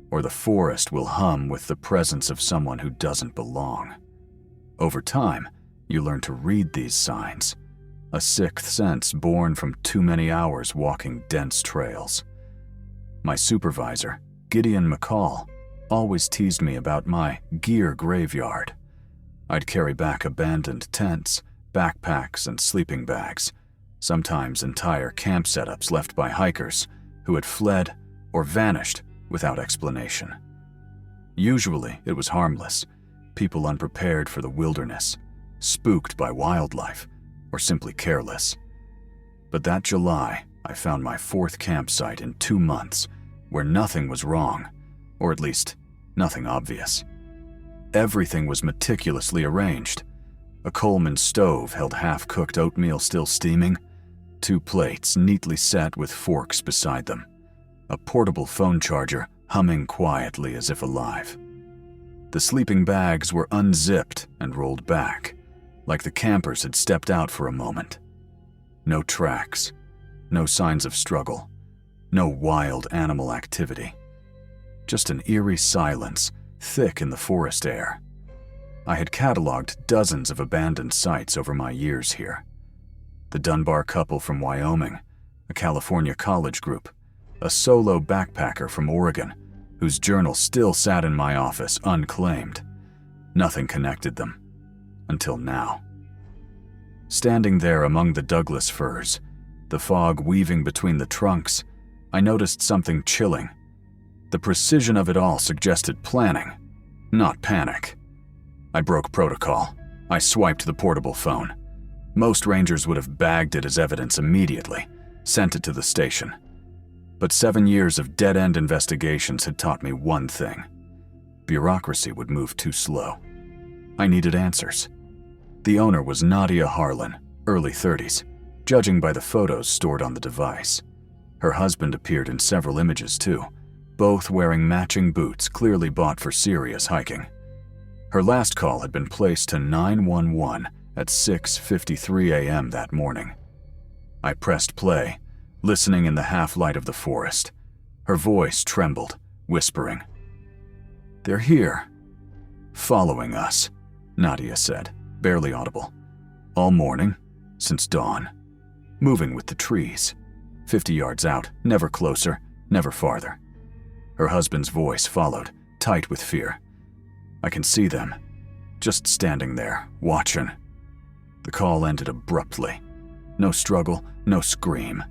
or the forest will hum with the presence of someone who doesn't belong. Over time, you learn to read these signs, a sixth sense born from too many hours walking dense trails. My supervisor, Gideon McCall, always teased me about my gear graveyard. I'd carry back abandoned tents, backpacks, and sleeping bags, sometimes entire camp setups left by hikers who had fled or vanished without explanation. Usually, it was harmless, people unprepared for the wilderness, spooked by wildlife, or simply careless. But that July, I found my 4th campsite in 2 months where nothing was wrong, or at least nothing obvious. Everything was meticulously arranged. A Coleman stove held half-cooked oatmeal still steaming, 2 plates neatly set with forks beside them, a portable phone charger humming quietly as if alive. The sleeping bags were unzipped and rolled back, like the campers had stepped out for a moment. No tracks, no signs of struggle, no wild animal activity. Just an eerie silence, thick in the forest air. I had cataloged dozens of abandoned sites over my years here. The Dunbar couple from Wyoming, a California college group, a solo backpacker from Oregon, whose journal still sat in my office unclaimed. Nothing connected them, until now. Standing there among the Douglas firs, the fog weaving between the trunks, I noticed something chilling. The precision of it all suggested planning, not panic. I broke protocol. I swiped the portable phone. Most rangers would have bagged it as evidence immediately, sent it to the station. But 7 years of dead-end investigations had taught me one thing. Bureaucracy would move too slow. I needed answers. The owner was Nadia Harlan, early 30s, judging by the photos stored on the device. Her husband appeared in several images too, both wearing matching boots clearly bought for serious hiking. Her last call had been placed to 911 at 6:53 a.m. that morning. I pressed play, listening in the half-light of the forest. Her voice trembled, whispering. "They're here. Following us," Nadia said, barely audible. "All morning, since dawn. Moving with the trees. 50 yards out, never closer, never farther." Her husband's voice followed, tight with fear. "I can see them, just standing there, watching." The call ended abruptly. No struggle, no scream.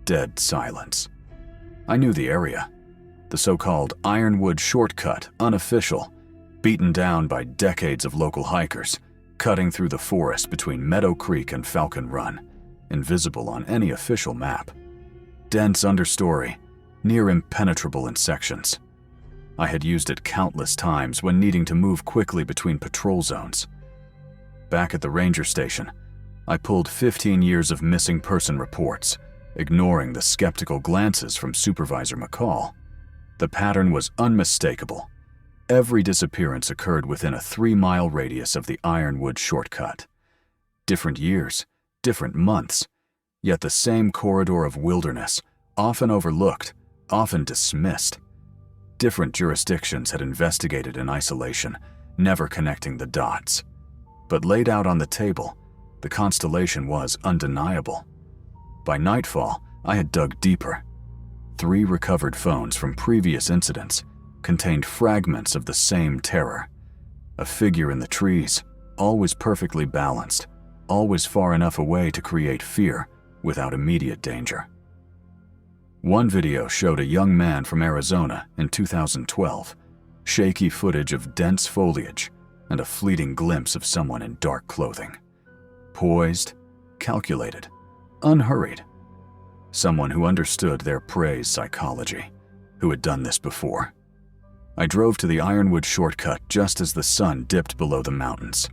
Dead silence. I knew the area. The so-called Ironwood Shortcut, unofficial, beaten down by decades of local hikers, cutting through the forest between Meadow Creek and Falcon Run, invisible on any official map. Dense understory, near impenetrable in sections. I had used it countless times when needing to move quickly between patrol zones. Back at the ranger station, I pulled 15 years of missing person reports, ignoring the skeptical glances from Supervisor McCall. The pattern was unmistakable. Every disappearance occurred within a 3-mile radius of the Ironwood Shortcut. Different years, different months, yet the same corridor of wilderness, often overlooked, often dismissed. Different jurisdictions had investigated in isolation, never connecting the dots. But laid out on the table, the constellation was undeniable. By nightfall, I had dug deeper. 3 recovered phones from previous incidents contained fragments of the same terror. A figure in the trees, always perfectly balanced, always far enough away to create fear without immediate danger. One video showed a young man from Arizona in 2012, shaky footage of dense foliage and a fleeting glimpse of someone in dark clothing. Poised, calculated, unhurried. Someone who understood their prey's psychology, who had done this before. I drove to the Ironwood Shortcut just as the sun dipped below the mountains.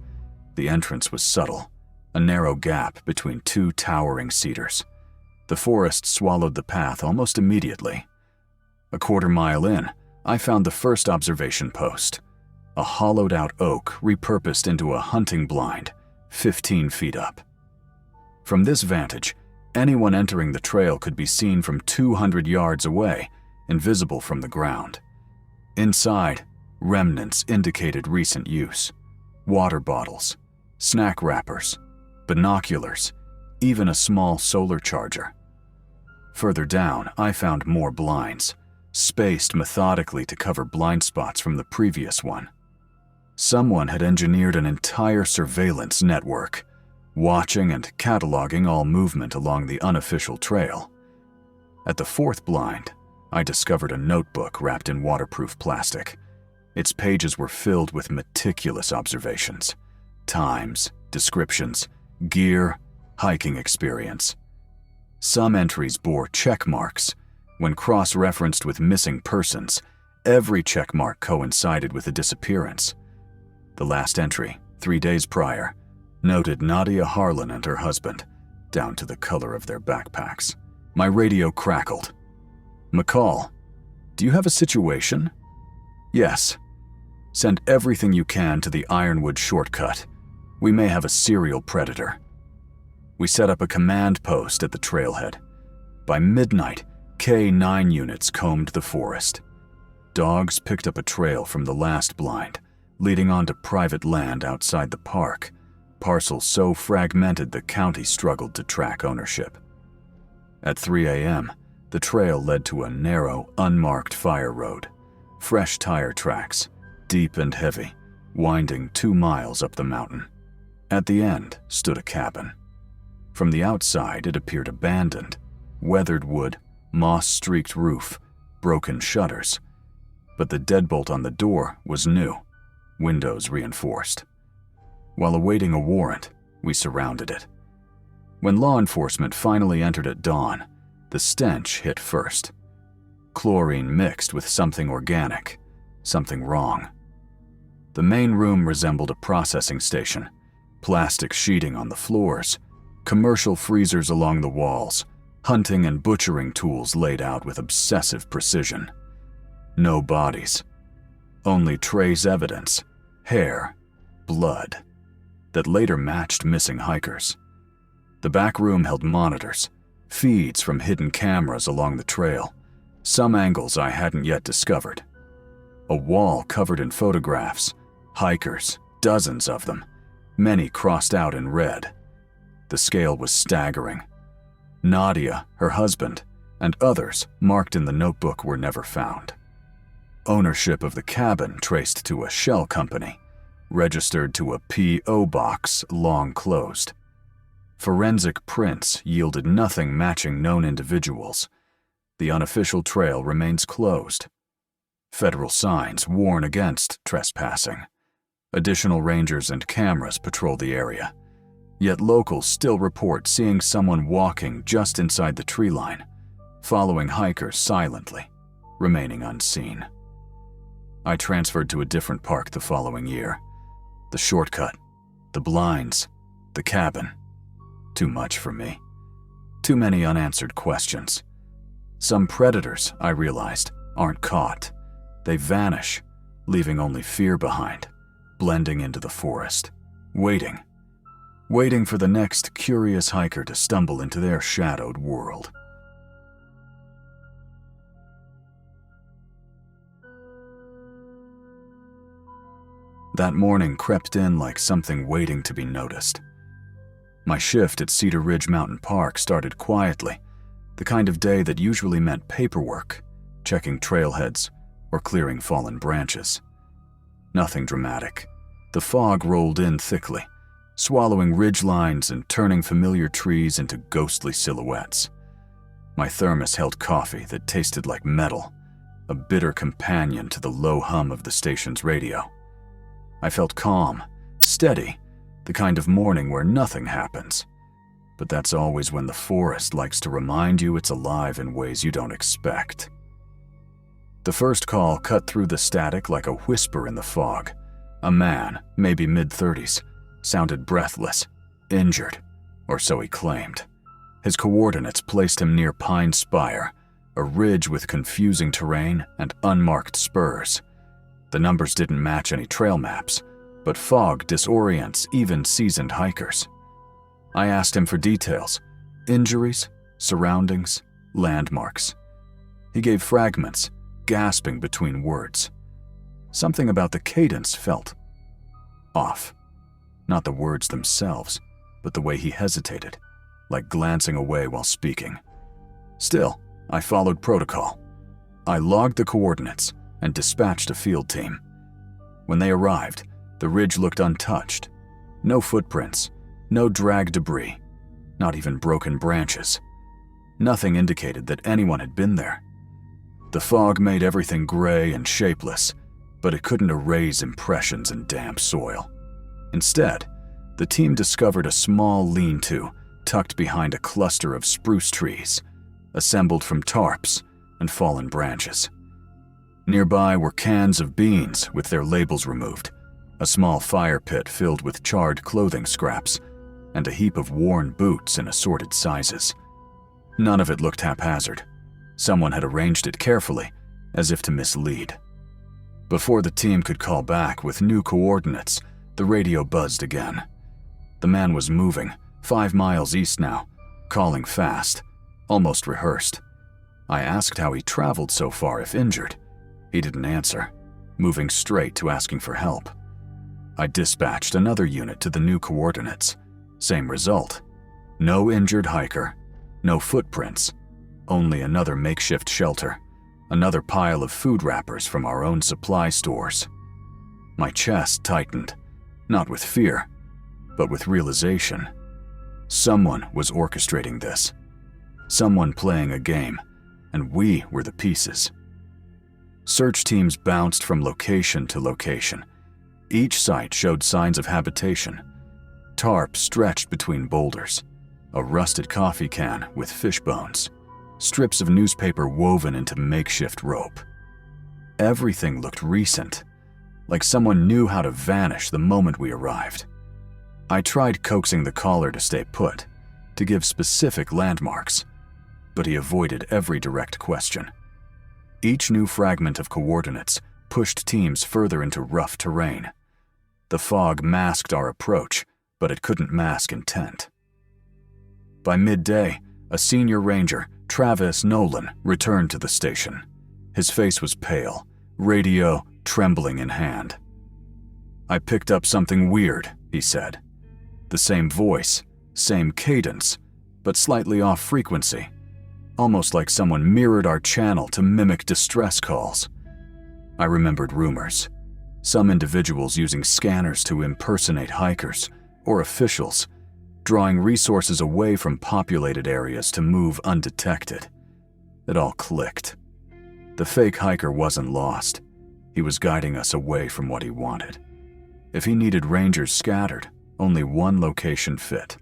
The entrance was subtle, a narrow gap between 2 towering cedars. The forest swallowed the path almost immediately. A quarter-mile in, I found the first observation post, a hollowed-out oak repurposed into a hunting blind, 15 feet up. From this vantage, anyone entering the trail could be seen from 200 yards away, invisible from the ground. Inside, remnants indicated recent use. Water bottles, snack wrappers, binoculars, even a small solar charger. Further down, I found more blinds, spaced methodically to cover blind spots from the previous one. Someone had engineered an entire surveillance network, watching and cataloging all movement along the unofficial trail. At the 4th blind, I discovered a notebook wrapped in waterproof plastic. Its pages were filled with meticulous observations, times, descriptions, gear, hiking experience. Some entries bore check marks. When cross-referenced with missing persons, every check mark coincided with a disappearance. The last entry, 3 days prior, noted Nadia Harlan and her husband, down to the color of their backpacks. My radio crackled. "McCall, do you have a situation?" "Yes." Send everything you can to the Ironwood shortcut. We may have a serial predator. We set up a command post at the trailhead. By midnight, K-9 units combed the forest. Dogs picked up a trail from the last blind, leading onto private land outside the park, parcels so fragmented the county struggled to track ownership. At 3 a.m., the trail led to a narrow, unmarked fire road. Fresh tire tracks, deep and heavy, winding 2 miles up the mountain. At the end stood a cabin. From the outside, it appeared abandoned. Weathered wood, moss-streaked roof, broken shutters. But the deadbolt on the door was new, windows reinforced. While awaiting a warrant, we surrounded it. When law enforcement finally entered at dawn, the stench hit first. Chlorine mixed with something organic, something wrong. The main room resembled a processing station, plastic sheeting on the floors, commercial freezers along the walls, hunting and butchering tools laid out with obsessive precision. No bodies, only trace evidence, hair, blood, that later matched missing hikers. The back room held monitors, feeds from hidden cameras along the trail, some angles I hadn't yet discovered. A wall covered in photographs, hikers, dozens of them, many crossed out in red. The scale was staggering. Nadia, her husband, and others marked in the notebook were never found. Ownership of the cabin traced to a shell company, registered to a P.O. box long closed. Forensic prints yielded nothing matching known individuals. The unofficial trail remains closed. Federal signs warn against trespassing. Additional rangers and cameras patrol the area. Yet locals still report seeing someone walking just inside the tree line, following hikers silently, remaining unseen. I transferred to a different park the following year. The shortcut, the blinds, the cabin. Too much for me. Too many unanswered questions. Some predators, I realized, aren't caught. They vanish, leaving only fear behind, blending into the forest, waiting for the next curious hiker to stumble into their shadowed world. That morning crept in like something waiting to be noticed. My shift at Cedar Ridge Mountain Park started quietly, the kind of day that usually meant paperwork, checking trailheads, or clearing fallen branches. Nothing dramatic. The fog rolled in thickly, swallowing ridge lines and turning familiar trees into ghostly silhouettes. My thermos held coffee that tasted like metal, a bitter companion to the low hum of the station's radio. I felt calm, steady, the kind of morning where nothing happens. But that's always when the forest likes to remind you it's alive in ways you don't expect. The first call cut through the static like a whisper in the fog. A man, maybe mid-30s, sounded breathless, injured, or so he claimed. His coordinates placed him near Pine Spire, a ridge with confusing terrain and unmarked spurs. The numbers didn't match any trail maps, but fog disorients even seasoned hikers. I asked him for details, injuries, surroundings, landmarks. He gave fragments, gasping between words. Something about the cadence felt off. Not the words themselves, but the way he hesitated, like glancing away while speaking. Still, I followed protocol. I logged the coordinates and dispatched a field team. When they arrived, the ridge looked untouched. No footprints, no dragged debris, not even broken branches. Nothing indicated that anyone had been there. The fog made everything gray and shapeless, but it couldn't erase impressions in damp soil. Instead, the team discovered a small lean-to tucked behind a cluster of spruce trees, assembled from tarps and fallen branches. Nearby were cans of beans with their labels removed, a small fire pit filled with charred clothing scraps, and a heap of worn boots in assorted sizes. None of it looked haphazard. Someone had arranged it carefully, as if to mislead. Before the team could call back with new coordinates, the radio buzzed again. The man was moving, 5 miles east now, calling fast, almost rehearsed. I asked how he traveled so far if injured. He didn't answer, moving straight to asking for help. I dispatched another unit to the new coordinates. Same result. No injured hiker, no footprints, only another makeshift shelter, another pile of food wrappers from our own supply stores. My chest tightened, not with fear, but with realization. Someone was orchestrating this. Someone playing a game, and we were the pieces. Search teams bounced from location to location. Each site showed signs of habitation. Tarp stretched between boulders, a rusted coffee can with fish bones, strips of newspaper woven into makeshift rope. Everything looked recent, like someone knew how to vanish the moment we arrived. I tried coaxing the caller to stay put, to give specific landmarks, but he avoided every direct question. Each new fragment of coordinates pushed teams further into rough terrain. The fog masked our approach, but it couldn't mask intent. By midday, a senior ranger, Travis Nolan, returned to the station. His face was pale, radio trembling in hand. "I picked up something weird," he said. The same voice, same cadence, but slightly off frequency. Almost like someone mirrored our channel to mimic distress calls. I remembered rumors. Some individuals using scanners to impersonate hikers or officials, drawing resources away from populated areas to move undetected. It all clicked. The fake hiker wasn't lost. He was guiding us away from what he wanted. If he needed rangers scattered, only one location fit: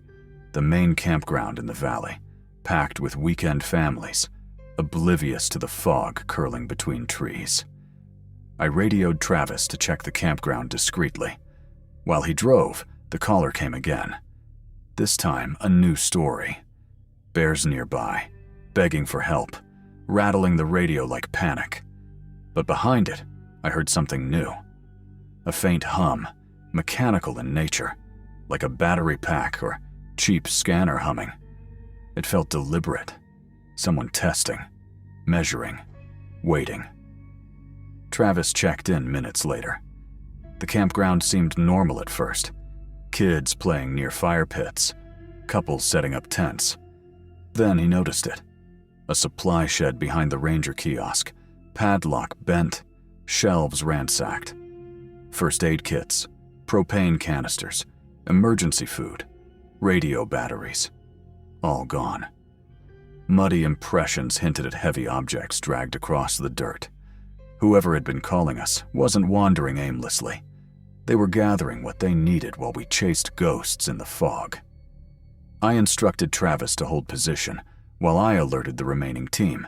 the main campground in the valley, packed with weekend families, oblivious to the fog curling between trees. I radioed Travis to check the campground discreetly. While he drove, the caller came again. This time, a new story. Bears nearby, begging for help, rattling the radio like panic. But behind it, I heard something new. A faint hum, mechanical in nature, like a battery pack or cheap scanner humming. It felt deliberate. Someone testing, measuring, waiting. Travis checked in minutes later. The campground seemed normal at first. Kids playing near fire pits, couples setting up tents. Then he noticed it. A supply shed behind the ranger kiosk, padlock bent, shelves ransacked. First aid kits, propane canisters, emergency food, radio batteries. All gone. Muddy impressions hinted at heavy objects dragged across the dirt. Whoever had been calling us wasn't wandering aimlessly. They were gathering what they needed while we chased ghosts in the fog. I instructed Travis to hold position while I alerted the remaining team.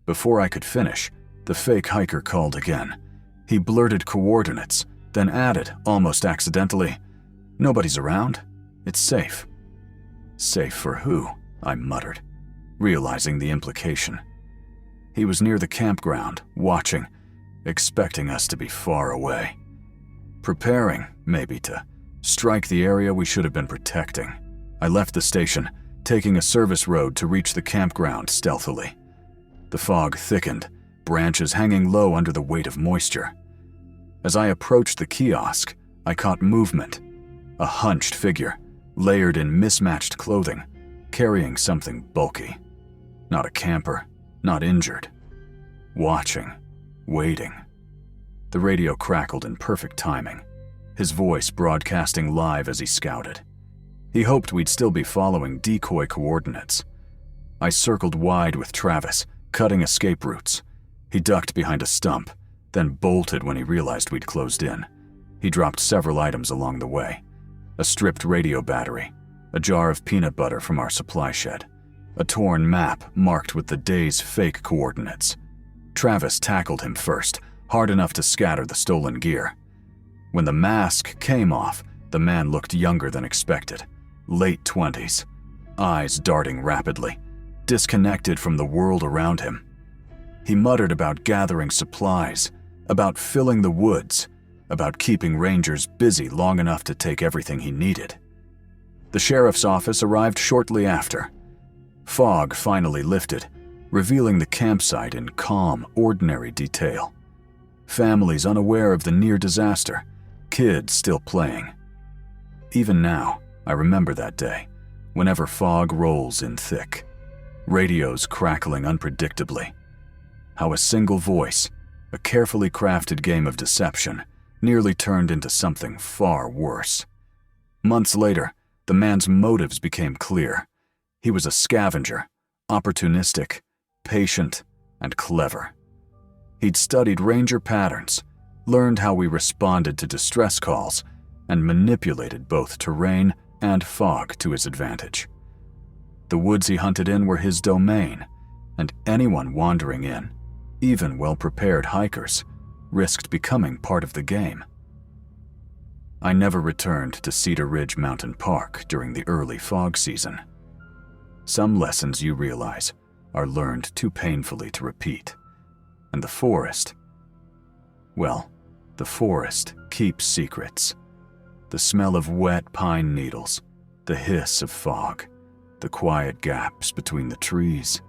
Before I could finish, the fake hiker called again. He blurted coordinates, then added, almost accidentally, "Nobody's around. It's safe." "Safe for who?" I muttered, realizing the implication. He was near the campground, watching, expecting us to be far away. Preparing, maybe, to strike the area we should have been protecting. I left the station, taking a service road to reach the campground stealthily. The fog thickened, branches hanging low under the weight of moisture. As I approached the kiosk, I caught movement. A hunched figure, layered in mismatched clothing, carrying something bulky. Not a camper, not injured. Watching, waiting. The radio crackled in perfect timing, his voice broadcasting live as he scouted. He hoped we'd still be following decoy coordinates. I circled wide with Travis, cutting escape routes. He ducked behind a stump, then bolted when he realized we'd closed in. He dropped several items along the way. A stripped radio battery, a jar of peanut butter from our supply shed, a torn map marked with the day's fake coordinates. Travis tackled him first, hard enough to scatter the stolen gear. When the mask came off, the man looked younger than expected, late 20s, eyes darting rapidly, disconnected from the world around him. He muttered about gathering supplies, about filling the woods, about keeping rangers busy long enough to take everything he needed. The sheriff's office arrived shortly after. Fog finally lifted, revealing the campsite in calm, ordinary detail. Families unaware of the near disaster, kids still playing. Even now, I remember that day, whenever fog rolls in thick, radios crackling unpredictably, how a single voice, a carefully crafted game of deception, nearly turned into something far worse. Months later, the man's motives became clear. He was a scavenger, opportunistic, patient, and clever. He'd studied ranger patterns, learned how we responded to distress calls, and manipulated both terrain and fog to his advantage. The woods he hunted in were his domain, and anyone wandering in, even well-prepared hikers, risked becoming part of the game. I never returned to Cedar Ridge Mountain Park during the early fog season. Some lessons, you realize, are learned too painfully to repeat. And the forest, well, the forest keeps secrets. The smell of wet pine needles, the hiss of fog, the quiet gaps between the trees,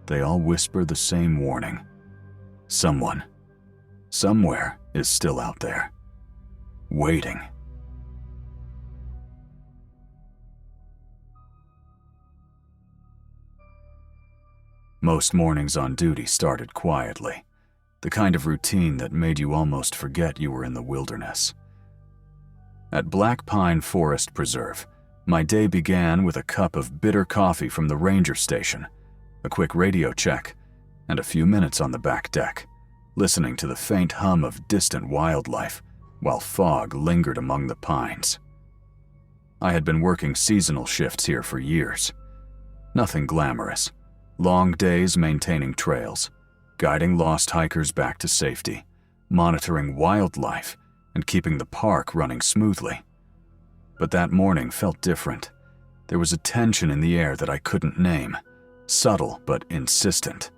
they all whisper the same warning. Someone, somewhere, is still out there, waiting. Most mornings on duty started quietly, the kind of routine that made you almost forget you were in the wilderness. At Black Pine Forest Preserve, my day began with a cup of bitter coffee from the ranger station, a quick radio check, and a few minutes on the back deck, listening to the faint hum of distant wildlife while fog lingered among the pines. I had been working seasonal shifts here for years. Nothing glamorous. Long days maintaining trails, guiding lost hikers back to safety, monitoring wildlife, and keeping the park running smoothly. But that morning felt different. There was a tension in the air that I couldn't name, subtle but insistent,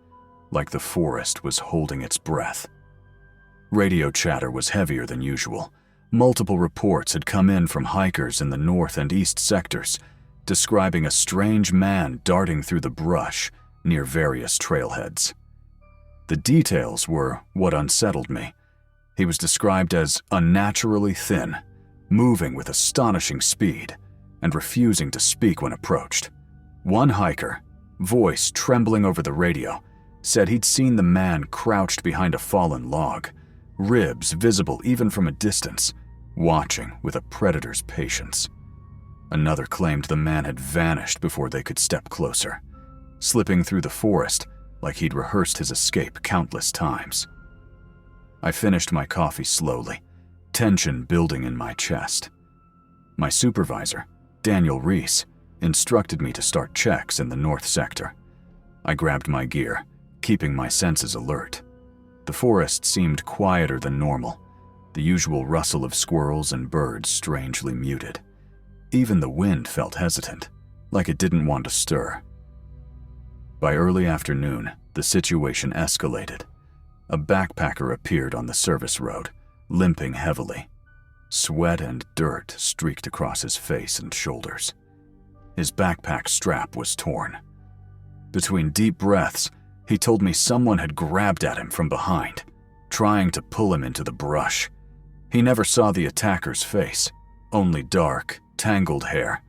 like the forest was holding its breath. Radio chatter was heavier than usual. Multiple reports had come in from hikers in the north and east sectors, describing a strange man darting through the brush near various trailheads. The details were what unsettled me. He was described as unnaturally thin, moving with astonishing speed, and refusing to speak when approached. One hiker, voice trembling over the radio, said he'd seen the man crouched behind a fallen log, ribs visible even from a distance, watching with a predator's patience. Another claimed the man had vanished before they could step closer, slipping through the forest like he'd rehearsed his escape countless times. I finished my coffee slowly, tension building in my chest. My supervisor, Daniel Reese, instructed me to start checks in the north sector. I grabbed my gear, keeping my senses alert. The forest seemed quieter than normal, the usual rustle of squirrels and birds strangely muted. Even the wind felt hesitant, like it didn't want to stir. By early afternoon, the situation escalated. A backpacker appeared on the service road, limping heavily. Sweat and dirt streaked across his face and shoulders. His backpack strap was torn. Between deep breaths, he told me someone had grabbed at him from behind, trying to pull him into the brush. He never saw the attacker's face, only dark, tangled hair,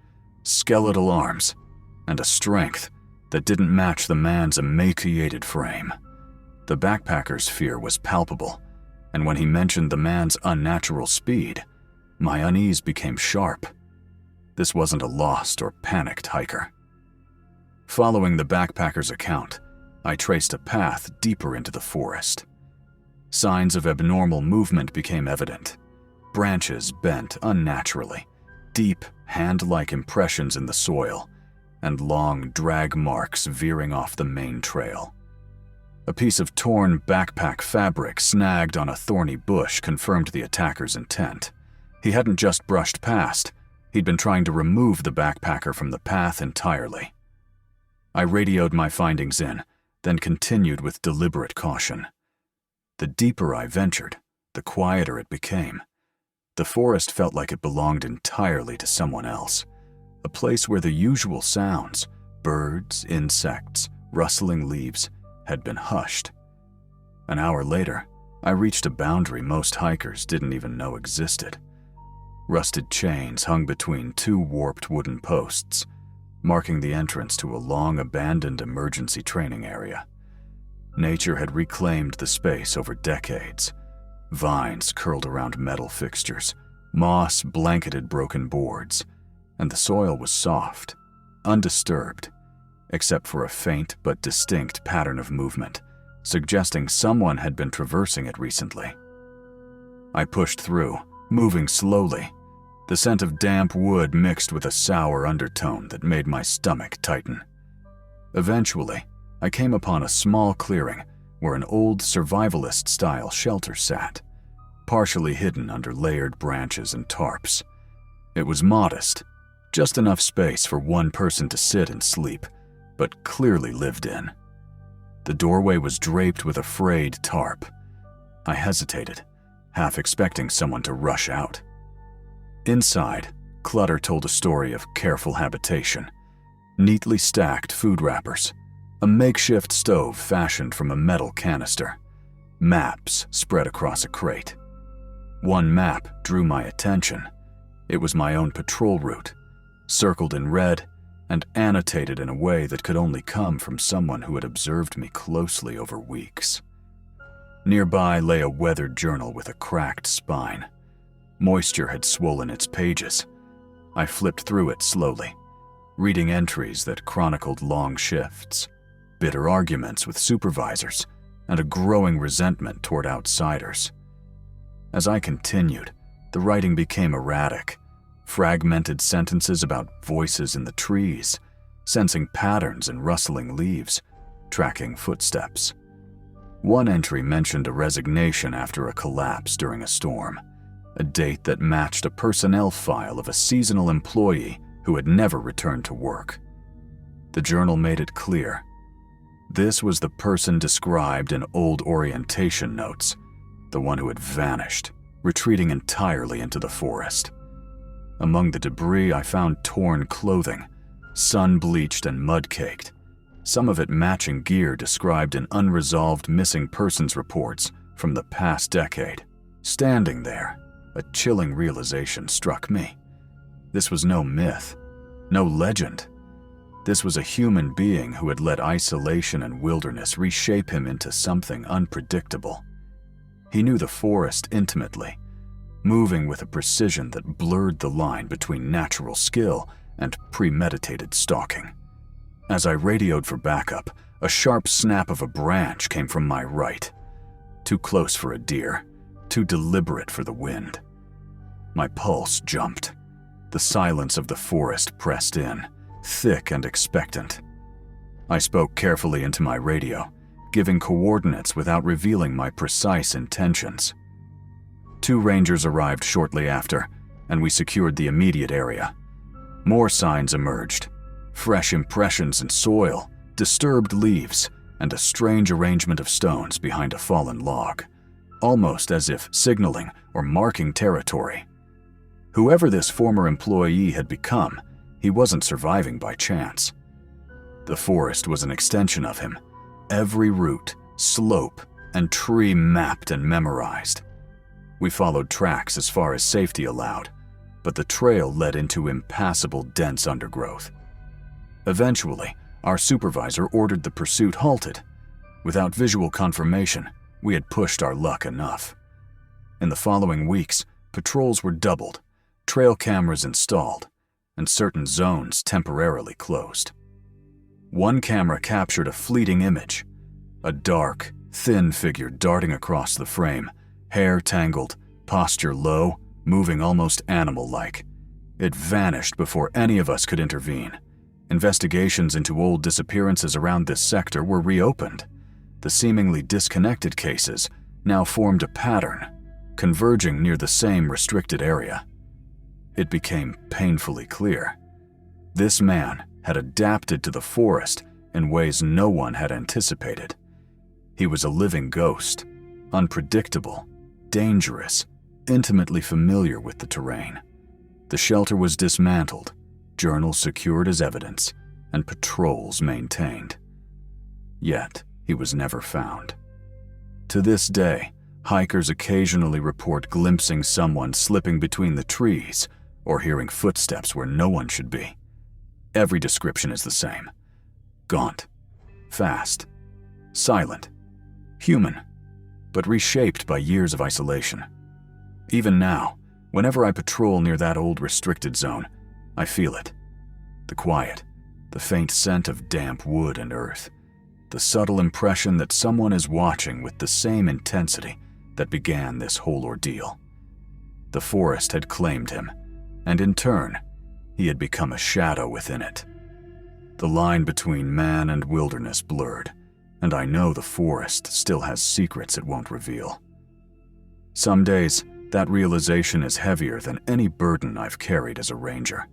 skeletal arms, and a strength that didn't match the man's emaciated frame. The backpacker's fear was palpable, and when he mentioned the man's unnatural speed, my unease became sharp. This wasn't a lost or panicked hiker. Following the backpacker's account, I traced a path deeper into the forest. Signs of abnormal movement became evident. Branches bent unnaturally, deep, hand-like impressions in the soil, and long drag marks veering off the main trail. A piece of torn backpack fabric snagged on a thorny bush confirmed the attacker's intent. He hadn't just brushed past, he'd been trying to remove the backpacker from the path entirely. I radioed my findings in, then continued with deliberate caution. The deeper I ventured, the quieter it became. The forest felt like it belonged entirely to someone else, a place where the usual sounds, birds, insects, rustling leaves, had been hushed. An hour later, I reached a boundary most hikers didn't even know existed. Rusted chains hung between two warped wooden posts, marking the entrance to a long-abandoned emergency training area. Nature had reclaimed the space over decades. Vines curled around metal fixtures, moss blanketed broken boards, and the soil was soft, undisturbed, except for a faint but distinct pattern of movement, suggesting someone had been traversing it recently. I pushed through, moving slowly, the scent of damp wood mixed with a sour undertone that made my stomach tighten. Eventually, I came upon a small clearing where an old survivalist-style shelter sat, partially hidden under layered branches and tarps. It was modest, just enough space for one person to sit and sleep, but clearly lived in. The doorway was draped with a frayed tarp. I hesitated, half expecting someone to rush out. Inside, clutter told a story of careful habitation. Neatly stacked food wrappers, a makeshift stove fashioned from a metal canister, maps spread across a crate. One map drew my attention. It was my own patrol route, circled in red and annotated in a way that could only come from someone who had observed me closely over weeks. Nearby lay a weathered journal with a cracked spine. Moisture had swollen its pages. I flipped through it slowly, reading entries that chronicled long shifts, bitter arguments with supervisors, and a growing resentment toward outsiders. As I continued, the writing became erratic, fragmented sentences about voices in the trees, sensing patterns in rustling leaves, tracking footsteps. One entry mentioned a resignation after a collapse during a storm, a date that matched a personnel file of a seasonal employee who had never returned to work. The journal made it clear. This was the person described in old orientation notes, the one who had vanished, retreating entirely into the forest. Among the debris, I found torn clothing, sun-bleached and mud-caked, some of it matching gear described in unresolved missing persons reports from the past decade. Standing there, a chilling realization struck me. This was no myth, no legend. This was a human being who had let isolation and wilderness reshape him into something unpredictable. He knew the forest intimately, moving with a precision that blurred the line between natural skill and premeditated stalking. As I radioed for backup, a sharp snap of a branch came from my right. Too close for a deer, too deliberate for the wind. My pulse jumped. The silence of the forest pressed in, thick and expectant. I spoke carefully into my radio, giving coordinates without revealing my precise intentions. 2 rangers arrived shortly after, and we secured the immediate area. More signs emerged. Fresh impressions in soil, disturbed leaves, and a strange arrangement of stones behind a fallen log, almost as if signaling or marking territory. Whoever this former employee had become, he wasn't surviving by chance. The forest was an extension of him, every route, slope, and tree mapped and memorized. We followed tracks as far as safety allowed, but the trail led into impassable dense undergrowth. Eventually, our supervisor ordered the pursuit halted. Without visual confirmation, we had pushed our luck enough. In the following weeks, patrols were doubled, trail cameras installed, and certain zones temporarily closed. One camera captured a fleeting image, a dark, thin figure darting across the frame, hair tangled, posture low, moving almost animal-like. It vanished before any of us could intervene. Investigations into old disappearances around this sector were reopened. The seemingly disconnected cases now formed a pattern, converging near the same restricted area. It became painfully clear. This man had adapted to the forest in ways no one had anticipated. He was a living ghost, Unpredictable, dangerous, intimately familiar with the terrain. The shelter was dismantled, journals secured as evidence, and patrols maintained. Yet, he was never found. To this day, hikers occasionally report glimpsing someone slipping between the trees or hearing footsteps where no one should be. Every description is the same: gaunt, fast, silent, human, but reshaped by years of isolation. Even now, whenever I patrol near that old restricted zone, I feel it. The quiet, the faint scent of damp wood and earth, the subtle impression that someone is watching with the same intensity that began this whole ordeal. The forest had claimed him, and in turn, he had become a shadow within it. The line between man and wilderness blurred, and I know the forest still has secrets it won't reveal. Some days, that realization is heavier than any burden I've carried as a ranger.